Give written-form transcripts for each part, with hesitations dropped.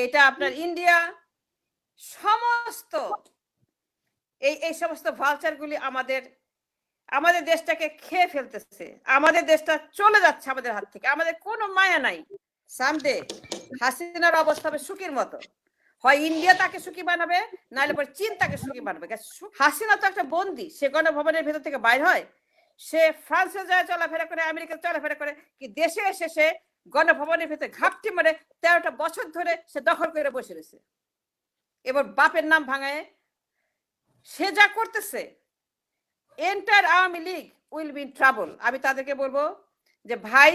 এটা আপনার ইন্ডিয়া সমস্ত এই সমস্ত ভালচারগুলি আমাদের দেশটাকে খেয়ে ফেলতেছে, আমাদের দেশটা চলে যাচ্ছে আমাদের হাত থেকে, আমাদের কোনো মায়া নাই। সামডে হাসিনার অবস্থা হবে সুখীর মতো, হয় ইন্ডিয়া তাকে সুখী বানাবে, নাহলে পরে চীন তাকে সুখী বানাবে। হাসিনা তো একটা বন্দী, সে গণভবনের ভেতর থেকে বাইর হয়, সে ফ্রান্সে যায় চলাফেরা করে, আমেরিকা চলাফেরা করে, কি দেশে এসে সে গণভবনের ভেতরে ঘাপটি মারে 13টা বছর ধরে সে দখল করে বসে রয়েছে। এবার বাপের নাম ভাঙায় সে যা করতেছে, enter Awami League will be in trouble. আমি তাদেরকে বলবো যে ভাই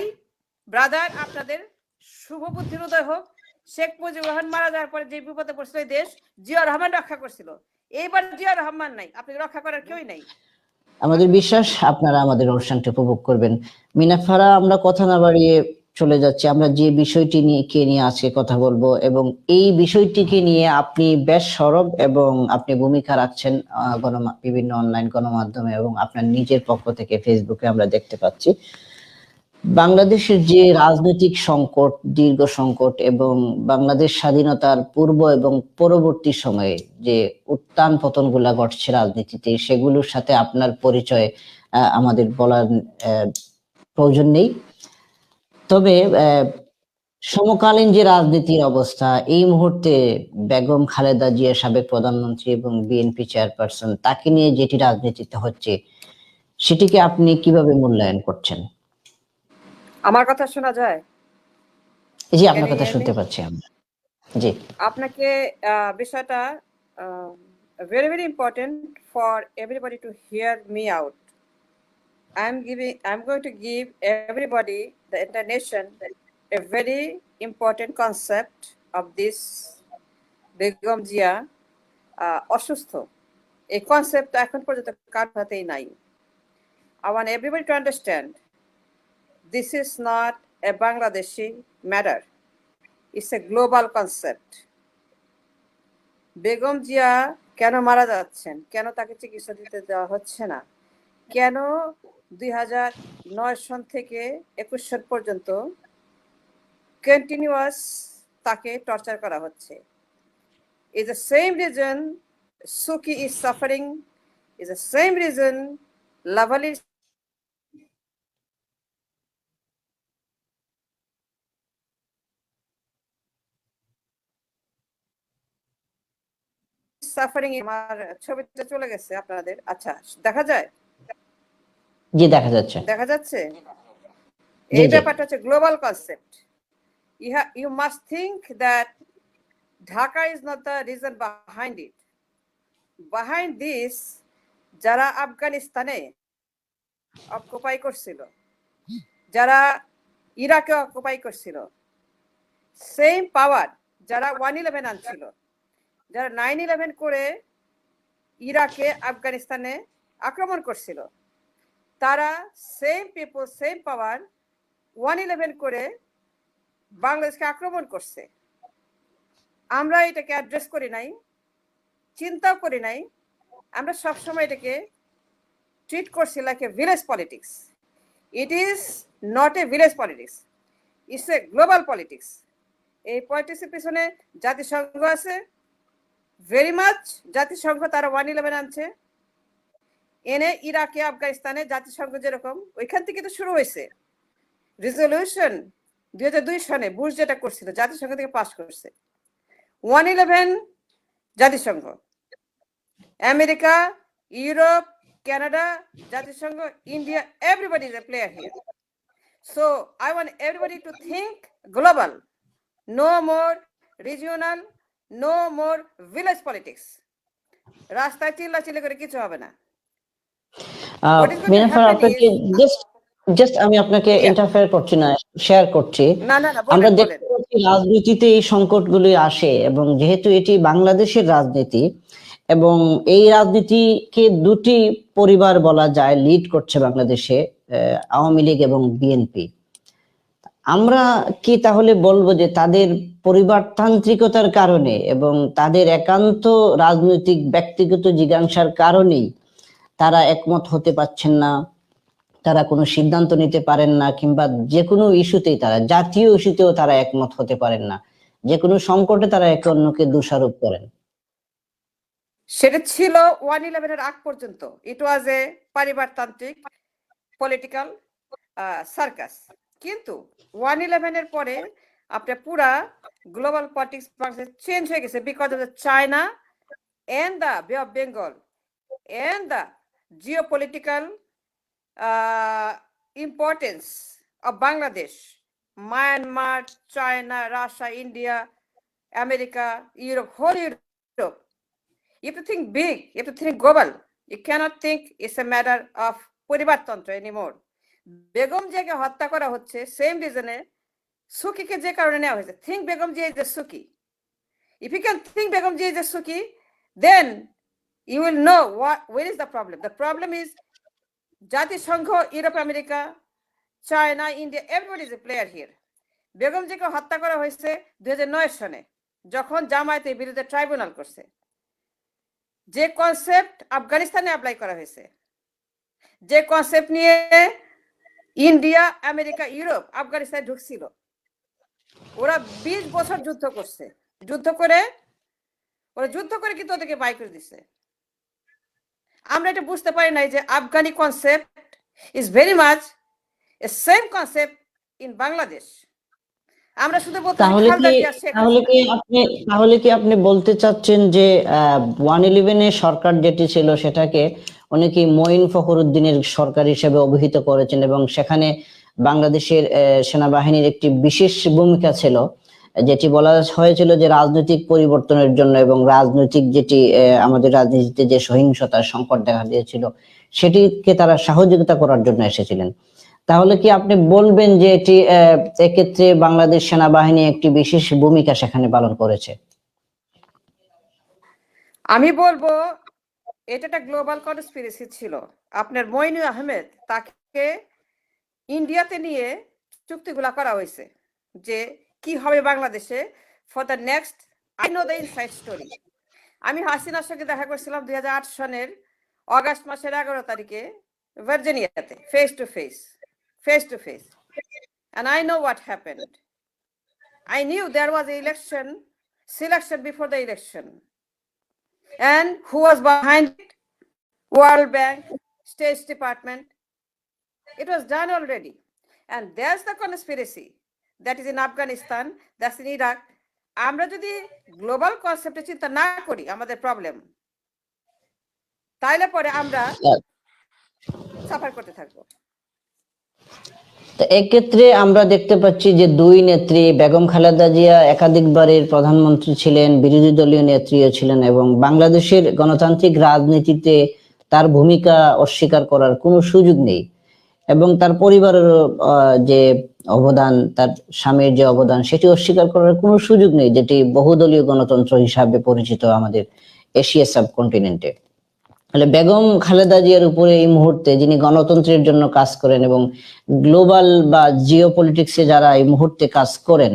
ব্রাদার, আপনাদের শুভ বুদ্ধির উদয় হোক। শেখ মুজিবুর রহমান মারা যাওয়ার পরে যে বিপদে পড়ছিল এই দেশ, জিয়া রহমান রক্ষা করছিল, এইবার জিয়া রহমান নাই, আপনি রক্ষা করার কেউই নাই। আমাদের বিশ্বাস আপনারা আমাদের অনুষ্ঠানটি উপভোগ করবেন। মিনাফারা, আমরা কথা না বাড়িয়ে চলে যাচ্ছি। আমরা যে বিষয়টি নিয়ে আজকে কথা বলবো, এবং এই বিষয়টিকে নিয়ে আপনি বেশ সরব এবং আপনি ভূমিকা রাখছেন বিভিন্ন অনলাইন গণমাধ্যমে, এবং আপনার নিজের পক্ষ থেকে ফেসবুকে আমরা দেখতে পাচ্ছি। বাংলাদেশের যে রাজনৈতিক সংকট, দীর্ঘ সংকট, এবং বাংলাদেশ স্বাধীনতার পূর্ব এবং পরবর্তী সময়ে যে উত্থান পতন গুলা ঘটছে রাজনীতিতে, সেগুলোর সাথে আপনার পরিচয় আমাদের বলার প্রয়োজন নেই। তবে সমকালীন যে রাজনীতির অবস্থা এই মুহূর্তে, বেগম খালেদা জিয়া সাবেক প্রধানমন্ত্রী এবং বিএনপি চেয়ারপারসন, তাকে নিয়ে যেটি রাজনীতিতে হচ্ছে, সেটিকে আপনি কিভাবে মূল্যায়ন করছেন? আমার কথা শোনা যায়? জি, আপনার কথা শুনতে পাচ্ছি আমরা। জি, আপনাকে বিষয়টা very very important for everybody to hear me out. I'm going to give everybody, the entire nation, a very important concept of this Begum Zia অসুস্থ। এই কনসেপ্ট এখন পর্যন্ত কার হাতেই নাই। I want everybody to understand this is not a Bangladeshi matter. It's a global concept. Begum Zia কেন মারা যাচ্ছেন, কেন তাকে চিকিৎসা দিতে দেওয়া হচ্ছে না, কেন 2009 সন থেকে 21 সন পর্যন্ত কন্টিনিউয়াস তাকে টর্চার করা হচ্ছে, is the same reason Suki is suffering, is the same reason Lavali suffering. আমার ছবিটা চলে গেছে আপনাদের, আচ্ছা দেখা যায়? জি, দেখা যাচ্ছে। দেখা যাচ্ছে? এই ব্যাপারটা হচ্ছে global concept. You must think that Dhaka is not the reason behind it. Behind this, যারা আফগানিস্তানে অকুপাই করছিল, যারা ইরাকে অকুপাই করছিল, সেম পাওয়ার যারা 111 আনছিল, যারা 9/11 করে ইরাকে আফগানিস্তানে আক্রমণ করছিল, তারা সেম পিপল, সেম পাওয়ার 111 করে বাংলাদেশকে আক্রমণ করছে। আমরা এটাকে অ্যাড্রেস করি নাই, চিন্তাও করি নাই। আমরা সবসময় এটাকে ট্রিট করছি like a village politics. It is not a village politics, it's a global politics. এই পলিটিক্সের পিছনে জাতিসংঘ আছে, ভেরি মাচ। জাতিসংঘ তারা 111 আনছে, এনে ইরাকে আফগানিস্তানে জাতিসংঘ যেরকম, ওইখান থেকে তো শুরু হয়েছে। রেজলিউশন 2002 সনে বুশ যেটা করছিল, জাতিসংঘ থেকে পাস করছে। 111 জাতিসংঘ, আমেরিকা, ইউরোপ, কানাডা, জাতিসংঘ, India, everybody is a player here. So I want everybody to think global, no more regional, no more village politics. রাস্তায় চিল্লাচিল্লি করে কিছু হবে না। আমি আপনাকে ইন্টারফেয়ার করছি না, শেয়ার করছি। আমরা দেখতে পাচ্ছি রাজনীতিতে এই সংকটগুলি আসে, এবং যেহেতু এটি বাংলাদেশের রাজনীতি, এবং এই রাজনীতিকে দুটি পরিবার বলা যায় লিড করছে বাংলাদেশে, আওয়ামী লীগ এবং বিএনপি। আমরা কি তাহলে বলবো যে তাদের পরিবারতান্ত্রিকতার কারণে এবং তাদের একান্ত রাজনৈতিক ব্যক্তিগত জিজ্ঞাসার কারণেই তারা একমত হতে পারছেন না, তারা কোনো সিদ্ধান্ত নিতে পারেন না, কিংবা যে কোনো ইস্যুতেই, তারা জাতীয় ইস্যুতেও তারা একমত হতে পারেন না? যে কোনো সংকটে তারা একে অন্যকে দোষারোপ করেন? সেটা ছিল 1/11 এর আগ পর্যন্ত। ইট ওয়াজ এ পরিবারতান্ত্রিক পলিটিক্যাল সার্কাস। কিন্তু 1/11 এর পরে আপনার পুরা গ্লোবাল পলিটিক্স চেঞ্জ হয়ে গেছে because of the China and the Bay of Bengal and the geopolitical importance of Bangladesh, Myanmar, China, Russia, India, America, Europe, whole Europe. You have to think big, you have to think global. You cannot think it's a matter of পরিবারতন্ত্র anymore. Begum জিয়াকে হত্যা করা হচ্ছে same রিজনে সুকিকে যে কারণে নেওয়া হয়েছে। Think Begum Zia is a Suki. If you can think Begum Zia is a Suki, then you will know where is the problem. The problem is জাতিসংঘ, Europe, America, China, India, everybody is a player here. Begum GK হত্যা করা হয়েছে 2009 সনে যখন জামায়াতের বিরুদ্ধে tribunal করছে। যে কনসেপ্ট আফগানিস্তানে অ্যাপ্লাই করা হয়েছে, যে কনসেপ্ট নিয়ে ইন্ডিয়া, আমেরিকা, ইউরোপ আফগানিস্তানে ঢুকছিল, ওরা 20 বছর যুদ্ধ করছে। যুদ্ধ করে কিন্তু ওদেরকে বাই করে দিছে। আমরা এটা বুঝতে পারি নাই যে Afghani concept is very much A same concept in Bangladesh. আমরা শুধু বলতে তাহলে কি আপনি বলতে চাচ্ছেন যে 1/11 এর সরকার যেটি ছিল সেটাকে অনেকেই মঈন ফখরুদ্দিনের সরকার হিসেবে অভিহিত করেছেন এবং সেখানে বাংলাদেশের সেনাবাহিনীর একটি বিশেষ ভূমিকা ছিল, যেটি বলা হয়েছিল যে রাজনৈতিক পরিবর্তনের জন্য এবং রাজনৈতিক যেটি আমাদের রাজনীতিতে যে সহিংসতার সংকট দেখা দিয়েছিল সেটিকে তারা সহযোগিতা করার জন্য এসেছিলেন। তাহলে কি আপনি বলবেন যে এটি এক্ষেত্রে বাংলাদেশ সেনাবাহিনী একটি বিশেষ ভূমিকা সেখানে পালন করেছে? আমি বলবো এটা একটা গ্লোবাল কনস্পিরেসি ছিল। আপনার মঈন আহমেদ তাকে ইন্ডিয়াতে নিয়ে চুক্তিগুলা করা হয়েছে যে কি হবে বাংলাদেশে for the next. I know the inside story. আমি হাসিনার সঙ্গে দেখা করছিলাম 2008 সনের অগাস্ট মাসের 11 তারিখে ভার্জিনিয়াতে face to face and I know what happened. I knew there was an selection before the election, and who was behind it? World Bank, State Department. It was done already, and there's the conspiracy that is in Afghanistan, that's in Iraq. আমরা যদি global কনসেপ্টে চিন্তা না করি আমাদের problem, তাইলে পরে আমরা suffer করতে থাকবো। এক্ষেত্রে আমরা দেখতে পাচ্ছি যে দুই নেত্রী বেগম খালেদা জিয়া একাধিকবারের প্রধানমন্ত্রী ছিলেন, বিরোধী দলীয় নেত্রীও ছিলেন এবং বাংলাদেশের গণতান্ত্রিক রাজনীতিতে তার ভূমিকা অস্বীকার করার কোনো সুযোগ নেই এবং তার পরিবারের যে অবদান, তার স্বামীর যে অবদান সেটি অস্বীকার করার কোনো সুযোগ নেই, যেটি বহুদলীয় গণতন্ত্র হিসাবে পরিচিত আমাদের এশিয়া সাবকন্টিনেন্টে। তাহলে বেগম খালেদা জিয়ার উপরে এই মুহূর্তে যিনি গণতন্ত্রের জন্য কাজ করেন এবং গ্লোবাল বা জিও পলিটিক্সে যারা এই মুহূর্তে কাজ করেন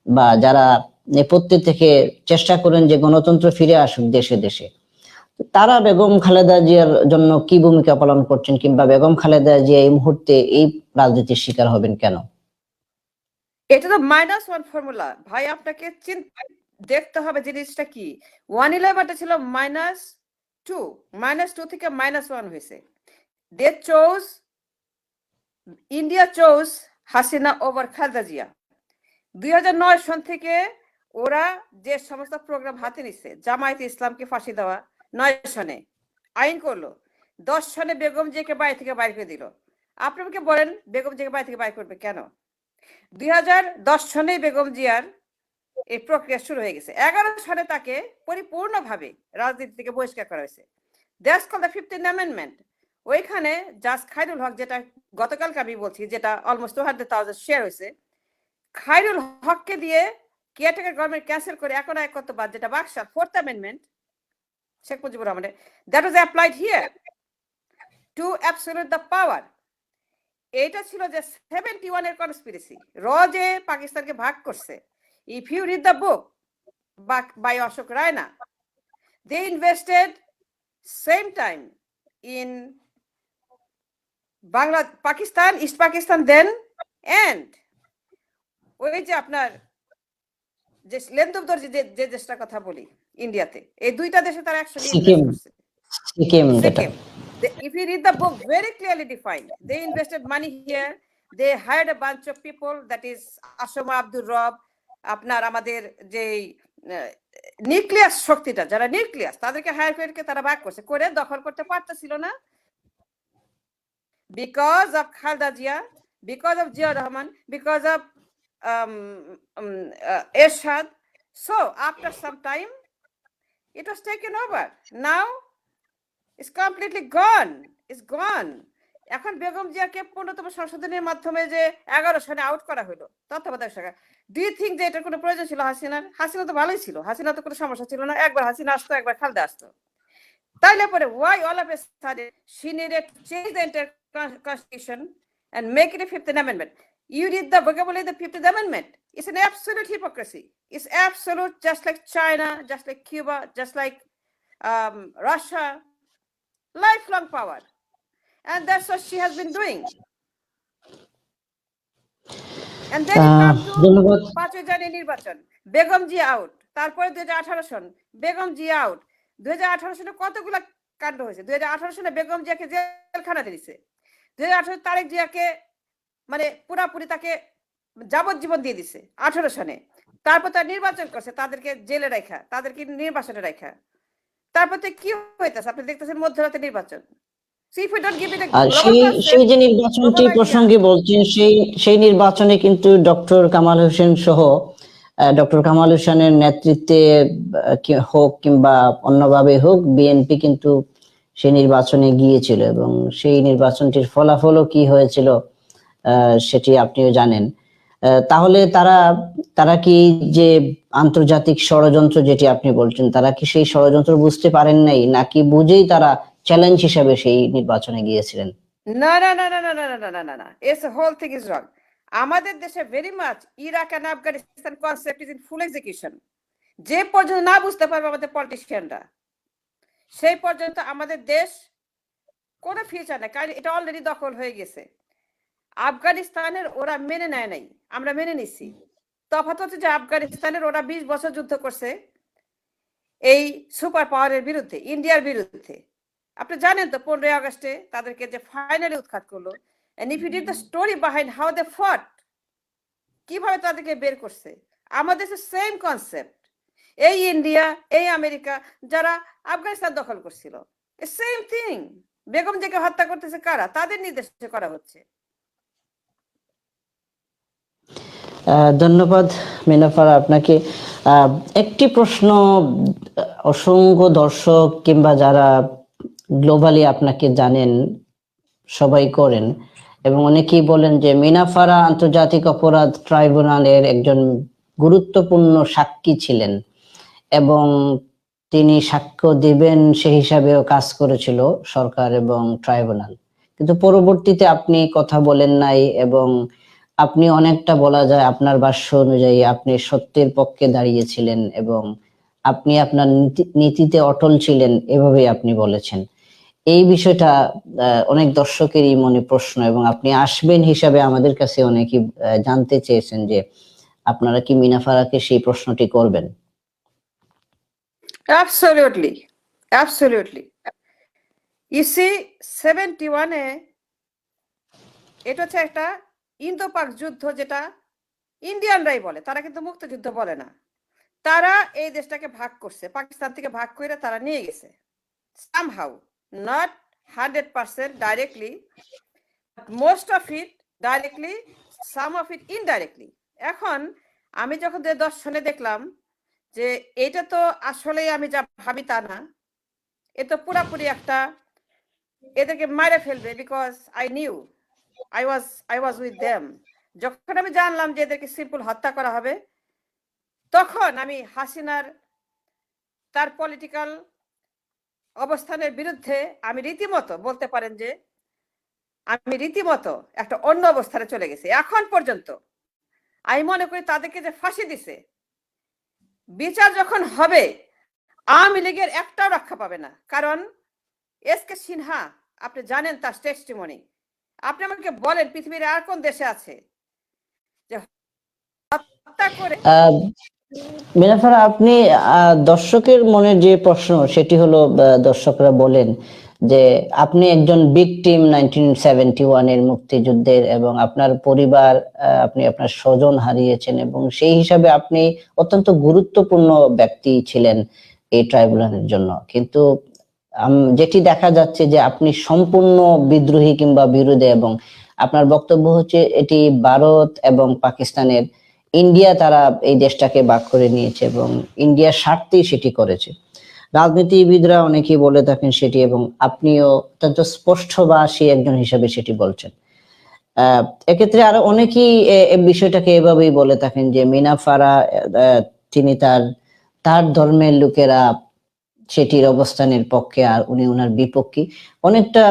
বা যারা নেপথ্যে থেকে চেষ্টা করেন যে গণতন্ত্র ফিরে আসুক দেশে দেশে, তারা বেগম খালেদা জিয়ার জন্য কি ভূমিকা পালন করছেন কিংবা বেগম খালেদা জিয়া এই মুহূর্তে এই রাজনীতির শিকার হবেন কেন? এটা তো -1 ফর্মুলা ভাই, আপনাকে দেখতে হবে জিনিসটা কি। 1/11 ছিল -2, -2 থেকে -1 হয়েছে। They chose, India chose Hasina over Khaleda Zia. 2009 সন থেকে ওরা যে সমস্ত প্রোগ্রাম হাতে নিচ্ছে, জামায়াতে ইসলামকে ফাঁসি দেওয়া 9 সনে আইন করলো, 10 সনে বেগম জিয়াকে বাড়ি থেকে বাইর করে দিল। আপনি আমাকে বলেন বেগম জিয়াকে বাড়ি থেকে বাইর করবে কেন? 2010 সনে বেগম জিয়ার এই প্রক্রিয়া শুরু হয়ে গেছে। 11 সনে তাকে পরিপূর্ণভাবে রাজনীতি থেকে বহিষ্কার করা হয়েছে। That's called the 15th amendment. ওইখানে জাজ খায়রুল হক, যেটা গতকালকে আমি বলছি, যেটা অলমোস্ট 200,000 শেয়ার হয়েছে, খায়রুল হককে দিয়ে কেয়ারটেকার গভর্নমেন্ট ক্যান্সেল করে এখন এক কত বাদ, যেটা বাকশাল 4th অ্যামেন্ডমেন্ট শেখ মুজিবুর রহমানের, that was applied here two absolute the power. এটা ছিল যে 71 এর কনস্পিরেসি র যে পাকিস্তানকে ভাগ করছে। If you read the book by Ashok Raina, they invested same time in Pakistan, East Pakistan then, and ওই যে আপনার যে লেন্দুবদর্জি যে দেশটার কথা বলি ইন্ডিয়াতে, এই দুইটা দেশে তারা একসঙ্গে সিকিম ইনভেস্ট করছে। সিকিম যেটা Sikkim. If you read the book, very clearly defined. They invested money here. They hired a bunch of people, that is Asoma Abdul Rob, আপনার আমাদের যে নিউক্লিয়াস শক্তিটা, যারা নিউক্লিয়াস তাদেরকে হায়ার করে তারা ভাগ করছে, করে দখল করতে পারতেছিল না, because of Khalda Zia, because of Zia Rahman, because of Ershad. So after some time, it was taken over. Now it's completely gone. It's gone. এখন বেগম জিয়াকে 15তম সংশোধনের মাধ্যমে যে 11 সালে আউট করা হলো তত্ত্বাবধায়ক সরকার, ডু ইউ থিঙ্ক যে এটার কোনো প্রয়োজন ছিল হাসিনার? হাসিনা তো ভালোই ছিল, হাসিনা তো কোনো সমস্যা ছিল না, একবার হাসিনা আসতো, একবার খালেদা আসতো। তাইলে পরে why all of a sudden she needed to change the entire constitution and make it a 15th amendment? You read the vocabulary of the 15th amendment. It's an absolute hypocrisy. It's absolute, just like China, just like Cuba, just like Russia, lifelong power. And that's what she has been doing. And then it comes to ধন্যবাদ। 5 জানুয়ারি নির্বাচন, বেগম জি out, তারপরে 2018 সন বেগম জি out. 2018 সনে কতগুলো কাণ্ড হয়েছে। 2018 সনে বেগম জিয়াকে জেলখানাতে দিছে। 2018 তারেক জিয়াকে মানে পুরাপুরি তাকে যাবজ্জীবন দিয়ে দিছে 18 সনে। তারপর তার নির্বাচন করছে, তাদেরকে জেলে রাখা, তাদেরকে নির্বাচনে রাখা। তারপর তো কি হইতেছে আপনি দেখতেছেন, মধ্যরাতে নির্বাচন। সেই যে নির্বাচনটি প্রসঙ্গে বলছেন, সেই নির্বাচনে কিন্তু ডক্টর কামাল হোসেন সহ ডক্টর কামাল হোসেনের নেতৃত্বে হোক কিংবা অন্যভাবে হোক, বিএনপি কিন্তু সেই নির্বাচনে গিয়েছিল এবং সেই নির্বাচনটির ফলাফলও কি হয়েছিল সেটি আপনিও জানেন। তাহলে তারা কি যে আন্তর্জাতিক ষড়যন্ত্র যেটি আপনি বলছেন, তারা কি সেই ষড়যন্ত্র বুঝতে পারেন নাই, নাকি বুঝেই তারা চ্যালেঞ্জ হিসেবে সেই নির্বাচনে গিয়েছিলেন? না না না না না না না না না না, as whole thing is wrong. আমাদের দেশে very much Iraq and Afghanistan concept is in full execution. যে পর্যন্ত না বুঝতে পারবে আমাদের পলিটিশিয়ানরা, সেই পর্যন্ত আমাদের দেশ কোনো ফিউচার নেই, কারণ এটা অলরেডি দখল হয়ে গেছে। আফগানিস্তানের ওরা মেনে নেয় নাই, আমরা মেনে নিছি। তফাৎ হচ্ছে যে আফগানিস্তানের ওরা 20 বছর যুদ্ধ করছে এই সুপার পাওয়ারের বিরুদ্ধে, ইন্ডিয়ার বিরুদ্ধে। আপনি জানেন তো 15 আগস্টে তাদেরকে যে ফাইনালি উৎখাত করলো। And if you read the story behind how they fought, কিভাবে তাদেরকে বের করছে, আমাদের সেম কনসেপ্ট। এই ইন্ডিয়া, এই আমেরিকা যারা আফগানিস্তান দখল করছিল, সেম থিং। বেগম জিয়াকে হত্যা করতেছে কারা? তাদের নির্দেশে করা হচ্ছে। ধন্যবাদ মিনাফারা আপনাকে। একটি প্রশ্ন অসংখ্য দর্শক কিংবা যারা গ্লোবালি আপনাকে জানেন সবাই করেন, এবং অনেকেই বলেন যে মিনাফারা আন্তর্জাতিক অপরাধ ট্রাইব্যুনালের একজন গুরুত্বপূর্ণ সাক্ষী ছিলেন এবং তিনি সাক্ষ্য দিবেন সেই হিসাবেও কাজ করেছিল সরকার এবং ট্রাইব্যুনাল, কিন্তু পরবর্তীতে আপনি কথা বলেন নাই এবং আপনি অনেকটা বলা যায় আপনার ভাষ্য অনুযায়ী আপনি সত্যের পক্ষে দাঁড়িয়েছিলেন এবং আপনি আপনার নীতিতে অটল ছিলেন, এভাবেই আপনি বলেছেন। এই বিষয়টা অনেক দর্শকেরই মনে প্রশ্ন, এবং আপনি আসবেন হিসাবে আমাদের কাছে অনেকেই জানতে চেয়েছেন যে আপনারা কি মিনাফারাকে সেই প্রশ্নটি করবেন? Absolutely, absolutely. You see, 71-এ এটা হচ্ছে একটা ইন্দো পাক যুদ্ধ, যেটা ইন্ডিয়ানরাই বলে, তারা কিন্তু মুক্তিযুদ্ধ বলে না। তারা এই দেশটাকে ভাগ করছে, পাকিস্তান থেকে ভাগ করে তারা নিয়ে গেছে somehow, not 100% directly, but most of it directly, some of it indirectly. এখন আমি যখন 2010 সনে দেখলাম যে এটা তো আসলে আমি যা ভাবি তা না, এ তো পুরাপুরি একটা এদেরকে মারে ফেলবে, because I knew I was with them. যখন আমি জানলাম যে এদেরকে সিম্পল হত্যা করা হবে, তখন আমি হাসিনার তার পলিটিক্যাল অবস্থানের বিরুদ্ধে আমি রীতিমতো বলতে পারেন যে আমি রীতিমতো একটা অন্য অবস্থানে চলে গেছি। এখন পর্যন্ত আমি মনে করি তাদেরকে যে ফাঁসি দিছে, বিচার যখন হবে আওয়ামী লীগের একটাও রক্ষা পাবে না। কারণ এসকে সিনহা, আপনি জানেন তার টেস্টিমনি। আপনি আমাকে বলেন পৃথিবীর আর কোন দেশে আছে যে হত্যা করে মিনাফারা, আপনি দর্শকের মনের যে প্রশ্ন সেটি হলো, দর্শকরা বলেন যে আপনি একজন ভিকটিম 1971 এর মুক্তিযুদ্ধের, এবং আপনার পরিবার, আপনি আপনার স্বজন হারিয়েছেন, এবং সেই হিসাবে আপনি অত্যন্ত গুরুত্বপূর্ণ ব্যক্তি ছিলেন এই ট্রাইব্যুনালের জন্য। কিন্তু যেটি দেখা যাচ্ছে যে আপনি সম্পূর্ণ বিদ্রোহী কিংবা বিরোধী, এবং আপনার বক্তব্য হচ্ছে এটি ভারত এবং পাকিস্তানের, ইন্ডিয়া তারা এই দেশটাকে ভাগ করে নিয়েছে এবং ইন্ডিয়ার স্বার্থেই সেটি করেছে। রাজনীতিবিদরা অনেকেই বলে থাকেন সেটি, এবং আপনিও অত্যন্ত স্পষ্টভাষী একজন হিসেবে সেটি বলছেন। এক্ষেত্রে আরো অনেকেই এই বিষয়টাকে এভাবেই বলে থাকেন যে মিনা ফারাহ, তিনি তার ধর্মের লোকেরা সেটির অবস্থানের পক্ষে, আর উনি ওনার বিপক্ষে। অনেকটা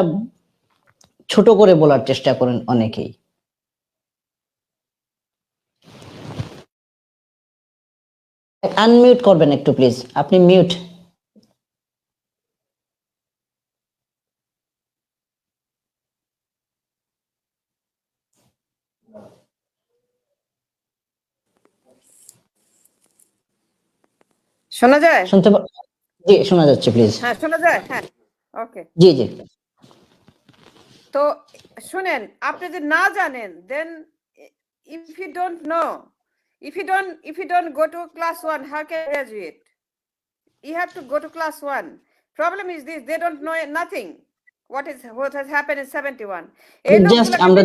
ছোট করে বলার চেষ্টা করেন অনেকেই। আনমিউট করবেন একটু প্লিজ, আপনি মিউট। শোনা যায়? জি, শোনা যাচ্ছে, প্লিজ। হ্যাঁ, শোনা যায়। হ্যাঁ, ওকে। জি জি। তো শুনেন, আপনি যদি না জানেন, দেন if you don't know, if you don't go to class 1, how can you graduate? You have to go to class 1. Problem is this, they don't know nothing what has happened in 71. Just আমরা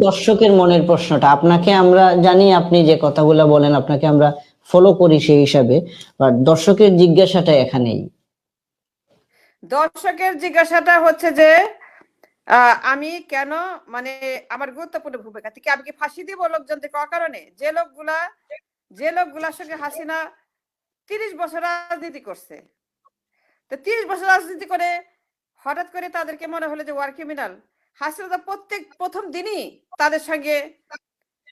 দর্শকের মনের প্রশ্নটা আপনাকে, আমরা জানি আপনি যে কথাগুলো বলেন আপনাকে আমরা ফলো করি সেই হিসাবে, বাট দর্শকের জিজ্ঞাসাটা এখানেই। দর্শকের জিজ্ঞাসাটা হচ্ছে যে আমি কেন, মানে আমার গুরুত্বপূর্ণ ভূমিকা থেকে আমি কি ফাঁসি দিব লোকজনকে অকারণে? যে লোকগুলার সঙ্গে হাসিনা 30 বছর রাজনীতি করছে, তো 30 বছর রাজনীতি করে হঠাৎ করে তাদেরকে মনে হলো যে ওয়ার ক্রিমিনাল। হাসিনা তো প্রথম দিনই তাদের সঙ্গে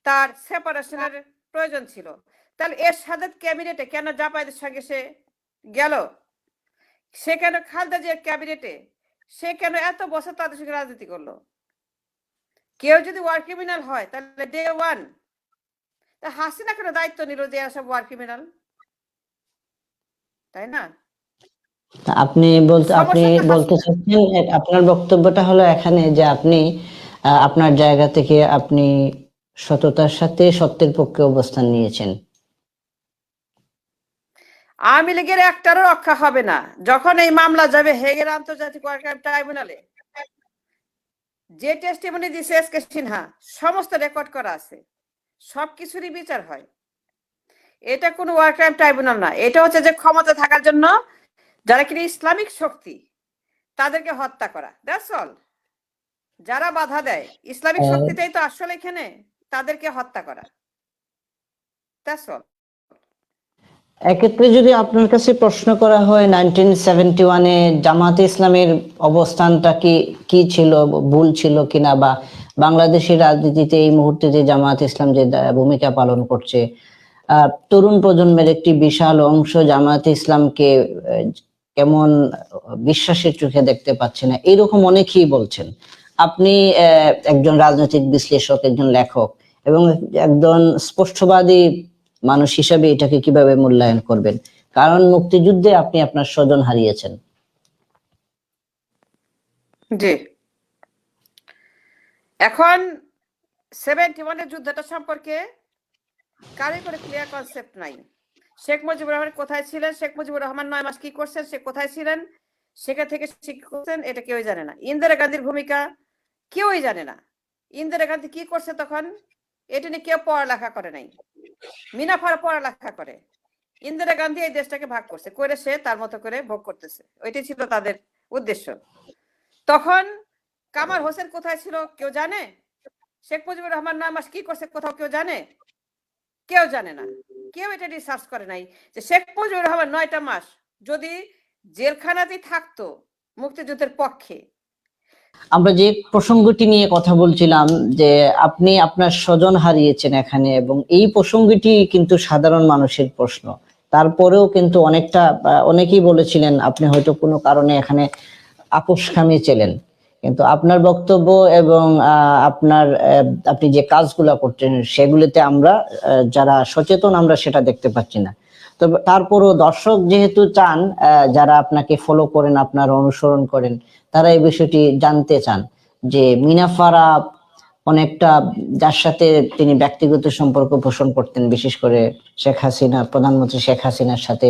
তার সেপারেশনের প্রয়োজন ছিল। তাহলে এরশাদের ক্যাবিনেটে কেন জামায়াতের সঙ্গে সে গেল? সে কেন খালেদা জিয়ার ক্যাবিনেটে সে কেন এত বছর তাদের সঙ্গে রাজনীতি করলো? কেউ যদি ওয়ার ক্রিমিনাল হয় তাহলে ডে 1 তা হাসিনা কেন দায়িত্ব নিল যে এরা সব ওয়ার ক্রিমিনাল? তাই না? আপনি বলতে চাচ্ছেন, আপনার বক্তব্যটা হলো এখানে যে আপনি আপনার জায়গা থেকে আপনি সততার সাথে সত্যের পক্ষে অবস্থান নিয়েছেন। আওয়ামী লীগের একটারও রক্ষা হবে না যখন এই মামলা যাবে হেগের আন্তর্জাতিক ওয়ার ক্রাইম ট্রাইব্যুনালে। যে টেস্টিমনি দিয়েছে এস কে সিনহা সমস্ত রেকর্ড করা আছে, সবকিছুরই বিচার হয়। এটা কোনো ওয়ার ক্রাইম ট্রাইব্যুনাল না, এটা হচ্ছে যে ক্ষমতা থাকার জন্য যারা কিনা ইসলামিক শক্তি তাদেরকে হত্যা করা, দ্যাটস অল। যারা বাধা দেয় ইসলামিক শক্তিটাই তো আসলে এখানে, তাদেরকে হত্যা করা, দ্যাটস অল। এক্ষেত্রে যদি আপনার কাছে প্রশ্ন করা হয় 1971-এ জামাতে ইসলামের অবস্থানটা কি ছিল, ভুল ছিল কিনা, বা বাংলাদেশের রাজনীতিতে এই মুহূর্তে যে জামাতে ইসলাম যে ভূমিকা পালন করছে, তরুণ প্রজন্মের একটি বিশাল অংশ জামাতে ইসলামকে কেমন বিশ্বাসের চোখে দেখতে পাচ্ছে না, এরকম অনেকেই বলছেন। আপনি একজন রাজনৈতিক বিশ্লেষক, একজন লেখক এবং একজন স্পষ্টবাদী মানুষ হিসাবে এটাকে কিভাবে মূল্যায়ন করবেন? কারণ মুক্তিযুদ্ধে আপনি আপনার স্বজন হারিয়েছেন। জি, এখন 71-এর যুদ্ধটা সম্পর্কে কারোর কোনো ক্লিয়ার কনসেপ্ট নাই। শেখ মুজিবুর রহমান কোথায় ছিলেন, শেখ মুজিবুর রহমান 9 মাস কি করছেন, সে কোথায় ছিলেন, সেখান থেকে কি করছেন এটা কেউই জানে না। ইন্দিরা গান্ধীর ভূমিকা কেউই জানে না। ইন্দিরা গান্ধী কি করছে তখন এটা নিয়ে কেউ পড়ালেখা করে নাই। মিনা ফারাহ পড়ালেখা করে। ইন্দিরা গান্ধী এই দেশটাকে ভাগ করছে, করে সে তার মতো করে ভোগ করতেছে, ওইটাই ছিল তাদের উদ্দেশ্য। তখন কামাল হোসেন কোথায় ছিল কেউ জানে? শেখ মুজিবুর রহমান 9 মাস কি করছে কোথাও কেউ জানে? কেউ জানে না, কেউ এটা রিসার্চ করে নাই যে শেখ মুজিবুর রহমান 9টা মাস যদি জেলখানাতেই থাকতো মুক্তিযুদ্ধের পক্ষে। আমরা যে প্রসঙ্গটি নিয়ে কথা বলছিলাম যে আপনি আপনার স্বজন হারিয়েছেন এখানে, এবং এই প্রসঙ্গটি কিন্তু সাধারণ মানুষের প্রশ্ন। তারপরেও কিন্তু অনেকেই বলেছিলেন আপনি হয়তো কোনো কারণে এখানে আপোষ খামিয়ে ছিলেন। কিন্তু আপনার বক্তব্য এবং আপনি যে কাজগুলো করছেন সেগুলিতে আমরা যারা সচেতন আমরা সেটা দেখতে পাচ্ছি না। তবে তারপরও দর্শক যেহেতু চান, যারা আপনাকে ফলো করেন, আপনার অনুসরণ করেন, তারা এই বিষয়টি জানতে চান যে মিনা ফারাহ অনেকটা, যার সাথে তিনি ব্যক্তিগত সম্পর্ক পোষণ করতেন, বিশেষ করে শেখ হাসিনা, প্রধানমন্ত্রী শেখ হাসিনার সাথে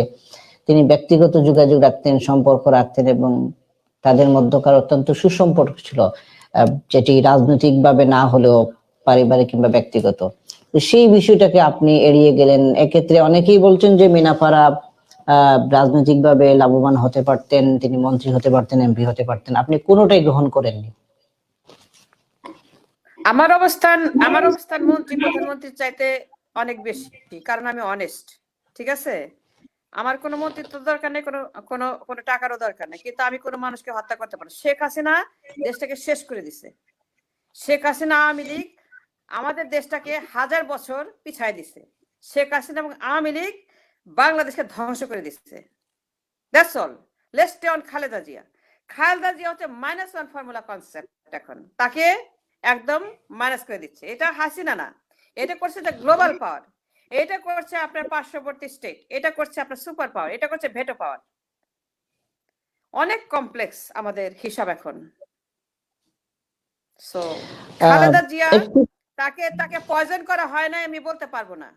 তিনি ব্যক্তিগত যোগাযোগ রাখতেন, সম্পর্ক রাখতেন এবং তাদের মধ্যকার অত্যন্ত সুসম্পর্ক ছিল, যেটি রাজনৈতিকভাবে না হলেও পারিবারিক কিংবা ব্যক্তিগত। তো সেই বিষয়টাকে আপনি এড়িয়ে গেলেন। এক্ষেত্রে অনেকেই বলছেন যে মিনা ফারাহ রাজনৈতিকভাবে লাভবান হতে পারতেন, তিনি মন্ত্রী হতে পারতেন, এমপি হতে পারতেন, আপনি কোনোটাই গ্রহণ করেননি। আমার অবস্থান মন্ত্রী প্রধানমন্ত্রীর চাইতে অনেক বেশি, কারণ আমি অনেস্ট। ঠিক আছে, আমার কোনো মন্ত্রিত্ব দরকার নেই, কোনো টাকারও দরকার নেই, কিন্তু আমি কোনো মানুষকে হত্যা করতে পারি। শেখ হাসিনা দেশটাকে শেষ করে দিছে। শেখ হাসিনা আওয়ামী লীগ আমাদের দেশটাকে 1000 বছর পিছায় দিছে। শেখ হাসিনা এবং আওয়ামী লীগ বাংলাদেশকে ধ্বংস করে দিচ্ছে। That's all. Let's stay on Khaleda Zia. Khaleda Zia হচ্ছে -1 ফর্মুলা কনসেপ্ট। এখন তাকে একদম মাইনাস করে দিচ্ছে। এটা হাসিনা না, এটা করছে দ্য গ্লোবাল পাওয়ার, এটা করছে আপনার পার্শ্ববর্তী স্টেট, এটা করছে আপনার সুপার পাওয়ার, এটা করছে ভেটো পাওয়ার। অনেক কমপ্লেক্স আমাদের হিসাব এখন। সো খালেদা জিয়া তাকে পয়জন করা হয় না আমি বলতে পারবো না,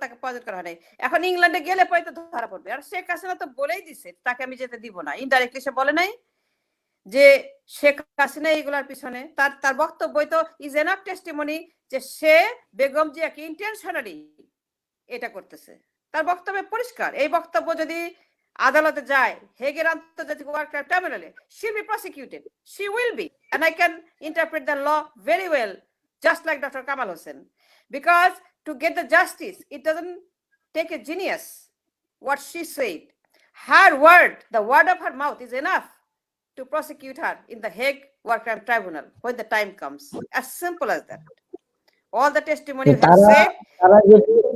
তাকে পয়জন করা হয় নাই। এখন ইংল্যান্ডে গেলে পরে তো ধরা পড়বে। আর শেখ হাসিনা তো বলেই দিছে তাকে আমি যেতে দিব না। ইনডাইরেক্টলি সে বলে নাই যে শেখ হাসিনা এইগুলার পিছনে, তার বক্তব্যই তো ইজ এনাফ টেস্টিমনি যে সে বেগম জিয়াকে ইন্টেনশনালি এটা করতেছে। তার বক্তব্য পরিষ্কার। এই বক্তব্য যদি আদালতে যায়, হেগের আন্তর্জাতিক ওয়ার ক্রাইম ট্রাইব্যুনালে, she will be prosecuted, she will be, and I can interpret the law very well, just like Dr. Kamal Hossain, because to get the justice it doesn't take a genius. What she said, her word, the word of her mouth is enough to prosecute her in the Hague War Crime Tribunal when the time comes. As simple as that. All the testimony you have said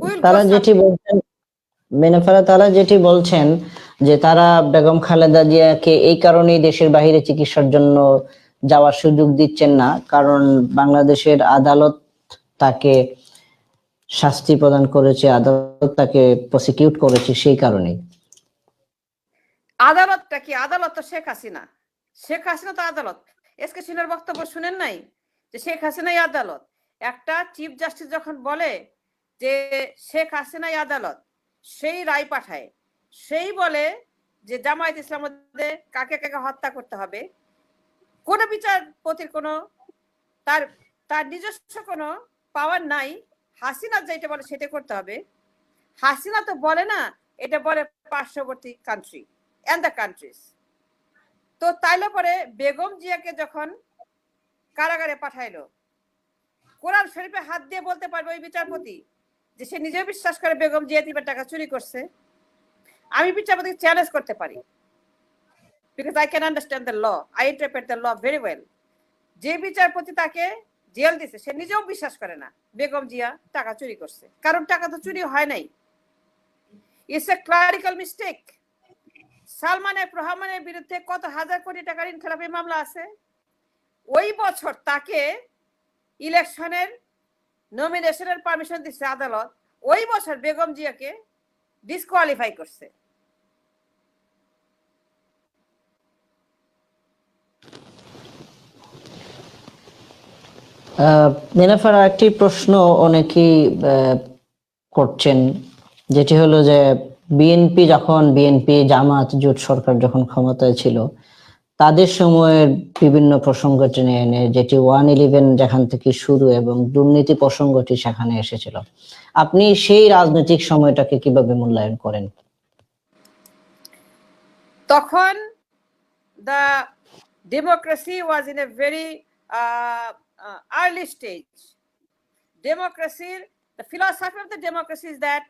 will go something. Mina Farah তারা যেটি বলছেন যে তারা বেগম খালেদা জিয়াকে এই কারণেই দেশের বাইরে চিকিৎসার জন্য যাওয়ার সুযোগ দিচ্ছেন না, কারণ বাংলাদেশের আদালত তাকে শাস্তি প্রদান করেছে, আদালত তাকে প্রসিকিউট করেছে, সেই কারণেই। আদালতটা কি? আদালত তো শেখ হাসিনা। শেখ হাসিনা তো আদালত। এসকে সিনহার বক্তব্য শুনেন নাই যে শেখ হাসিনাই আদালত? একটা চিফ জাস্টিস যখন বলে যে শেখ হাসিনাই আদালত, সেই রায় পাঠায়, সেই বলে যে জামায়াত ইসলামীদের কাকে কাকে হত্যা করতে হবে। কোন বিচারপতির কোনো তার নিজস্ব কোনো পাওয়ার নাই। হাসিনা যেটা বলে সেটা করতে হবে। হাসিনা তো বলে না, এটা বলে পার্শ্ববর্তী কান্ট্রি and the countries. তো তাইলে পরে বেগম জিয়াকে যখন কারাগারে পাঠাইলো, কোরআন শরীফে হাত দিয়ে বলতে পারবে ওই বিচারপতি যে সে নিজেও বিশ্বাস করে বেগম জিয়া তিবের টাকা চুরি করছে? আমি বিচারপতিকে চ্যালেঞ্জ করতে পারি, because I can understand the law, I interpret the law very well. যে বিচারপতি তাকে জেল দিছে সে নিজেও বিশ্বাস করে না বেগম জিয়া টাকা চুরি করছে, কারণ টাকা তো চুরি হয় নাই। It's a clerical mistake. Salman F রহমানের বিরুদ্ধে কত হাজার কোটি টাকার ইনখিলাফি মামলা আছে। ওই বছর তাকে ইলেকশনের নমিনেশনের পারমিশন দিচ্ছে আদালত, ওই বছর বেগম জিয়াকে ডিসকোয়ালিফাই করছে। মিনা ফারাহ, একটি প্রশ্ন অনেকেই করছেন, যেটি হলো যে বিএনপি জামাত জোট সরকার যখন ক্ষমতায় ছিল তাদের সময়ের বিভিন্ন প্রসঙ্গ টেনে এনে, যেটি 111 যেখান থেকে শুরু এবং দুর্নীতি প্রসঙ্গটি সেখানে এসেছিল, আপনি সেই রাজনৈতিক সময়টাকে কিভাবে মূল্যায়ন করেন? তখন the democracy was in a very early stage. Democracy, the philosophy of the democracy is that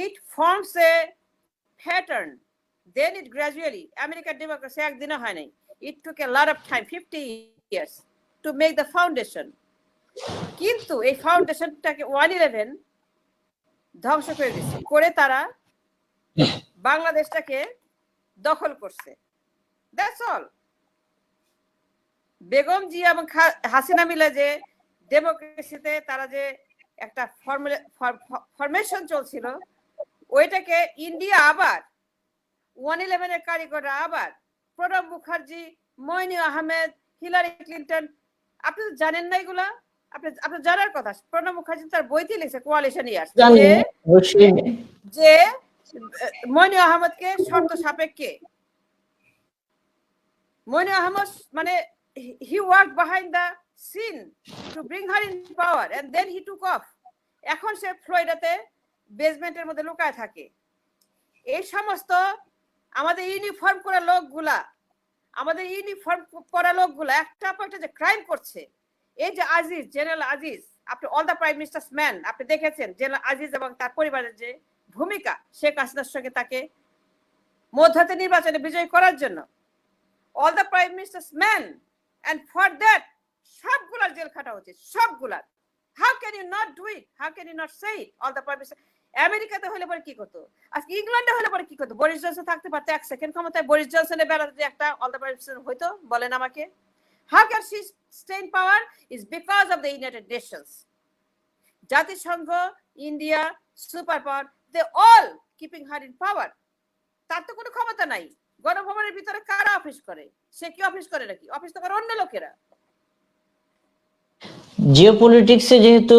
it forms a pattern, then it gradually, American democracy একদিনে হয় নাই, it took a lot of time, 50 years to make the foundation. কিন্তু এই ফাউন্ডেশনটাকে 111 ধ্বংস করে দিচ্ছে, করে তারা বাংলাদেশটাকে দখল করছে। That's all. বেগম জিয়া এবং হাসিনা মিলে যে ডেমোক্রেসিতে তারা যে একটা ফরমেশন চলছিল, ওইটাকে ইন্ডিয়া আবার 111 এর কারিগররা আবার প্রণব মুখার্জি, মইনু আহমেদ, হিলারি ক্লিন্টন, আপনি তো জানেন না এগুলা? আপনি জানার কথা। প্রণব মুখার্জি তার বইতে লিখেছে কোয়ালিশন ইয়ার্স, যে মইনু আহমেদকে শর্ত সাপেক্ষে, মইনু আহমেদ মানে he worked behind the scene to bring her in power and then he took off. এখন সে ফ্লোরিডাতে বেসমেন্টের মধ্যে লুকায় থাকে। এই সমস্ত আমাদের ইউনিফর্ম করা লোকগুলা, একটা পর একটা যে ক্রাইম করছে, এই যে আজিজ, জেনারেল আজিজ, আপনি all the prime ministers man আপনি দেখেছেন, জেনারেল আজিজ এবং তার পরিবারের যে ভূমিকা শেখ হাসিনার সঙ্গে তাকে মধ্যরাতে নির্বাচনে বিজয়ী করার জন্য, all the prime minister's men, and for that সবগুলার জেল খাটা উচিত, সবগুলার। how can you not do it? How can you not say it? all the prime minister আমেরিকাতে হলে পরে কি করতো, আজকে ইংল্যান্ডে হলে পরে কি করতো? বরিস জনসন থাকতে পারতো এক সেকেন্ড ক্ষমতায়, বরিস জনসনের বেলাতে যে একটা all the prime minister হইতো, বলেন আমাকে। how can she stay in power? is because of the United Nations, জাতিসংঘ, India, super power, they all keeping her in power। তার তো কোনো ক্ষমতা নাই। গণভবনের ভিতরে কারা অফিস করে? সে কি অফিস করে নাকি? অফিস তো করে অন্য লোকেরা। জিওপলিটিক্সে যেহেতু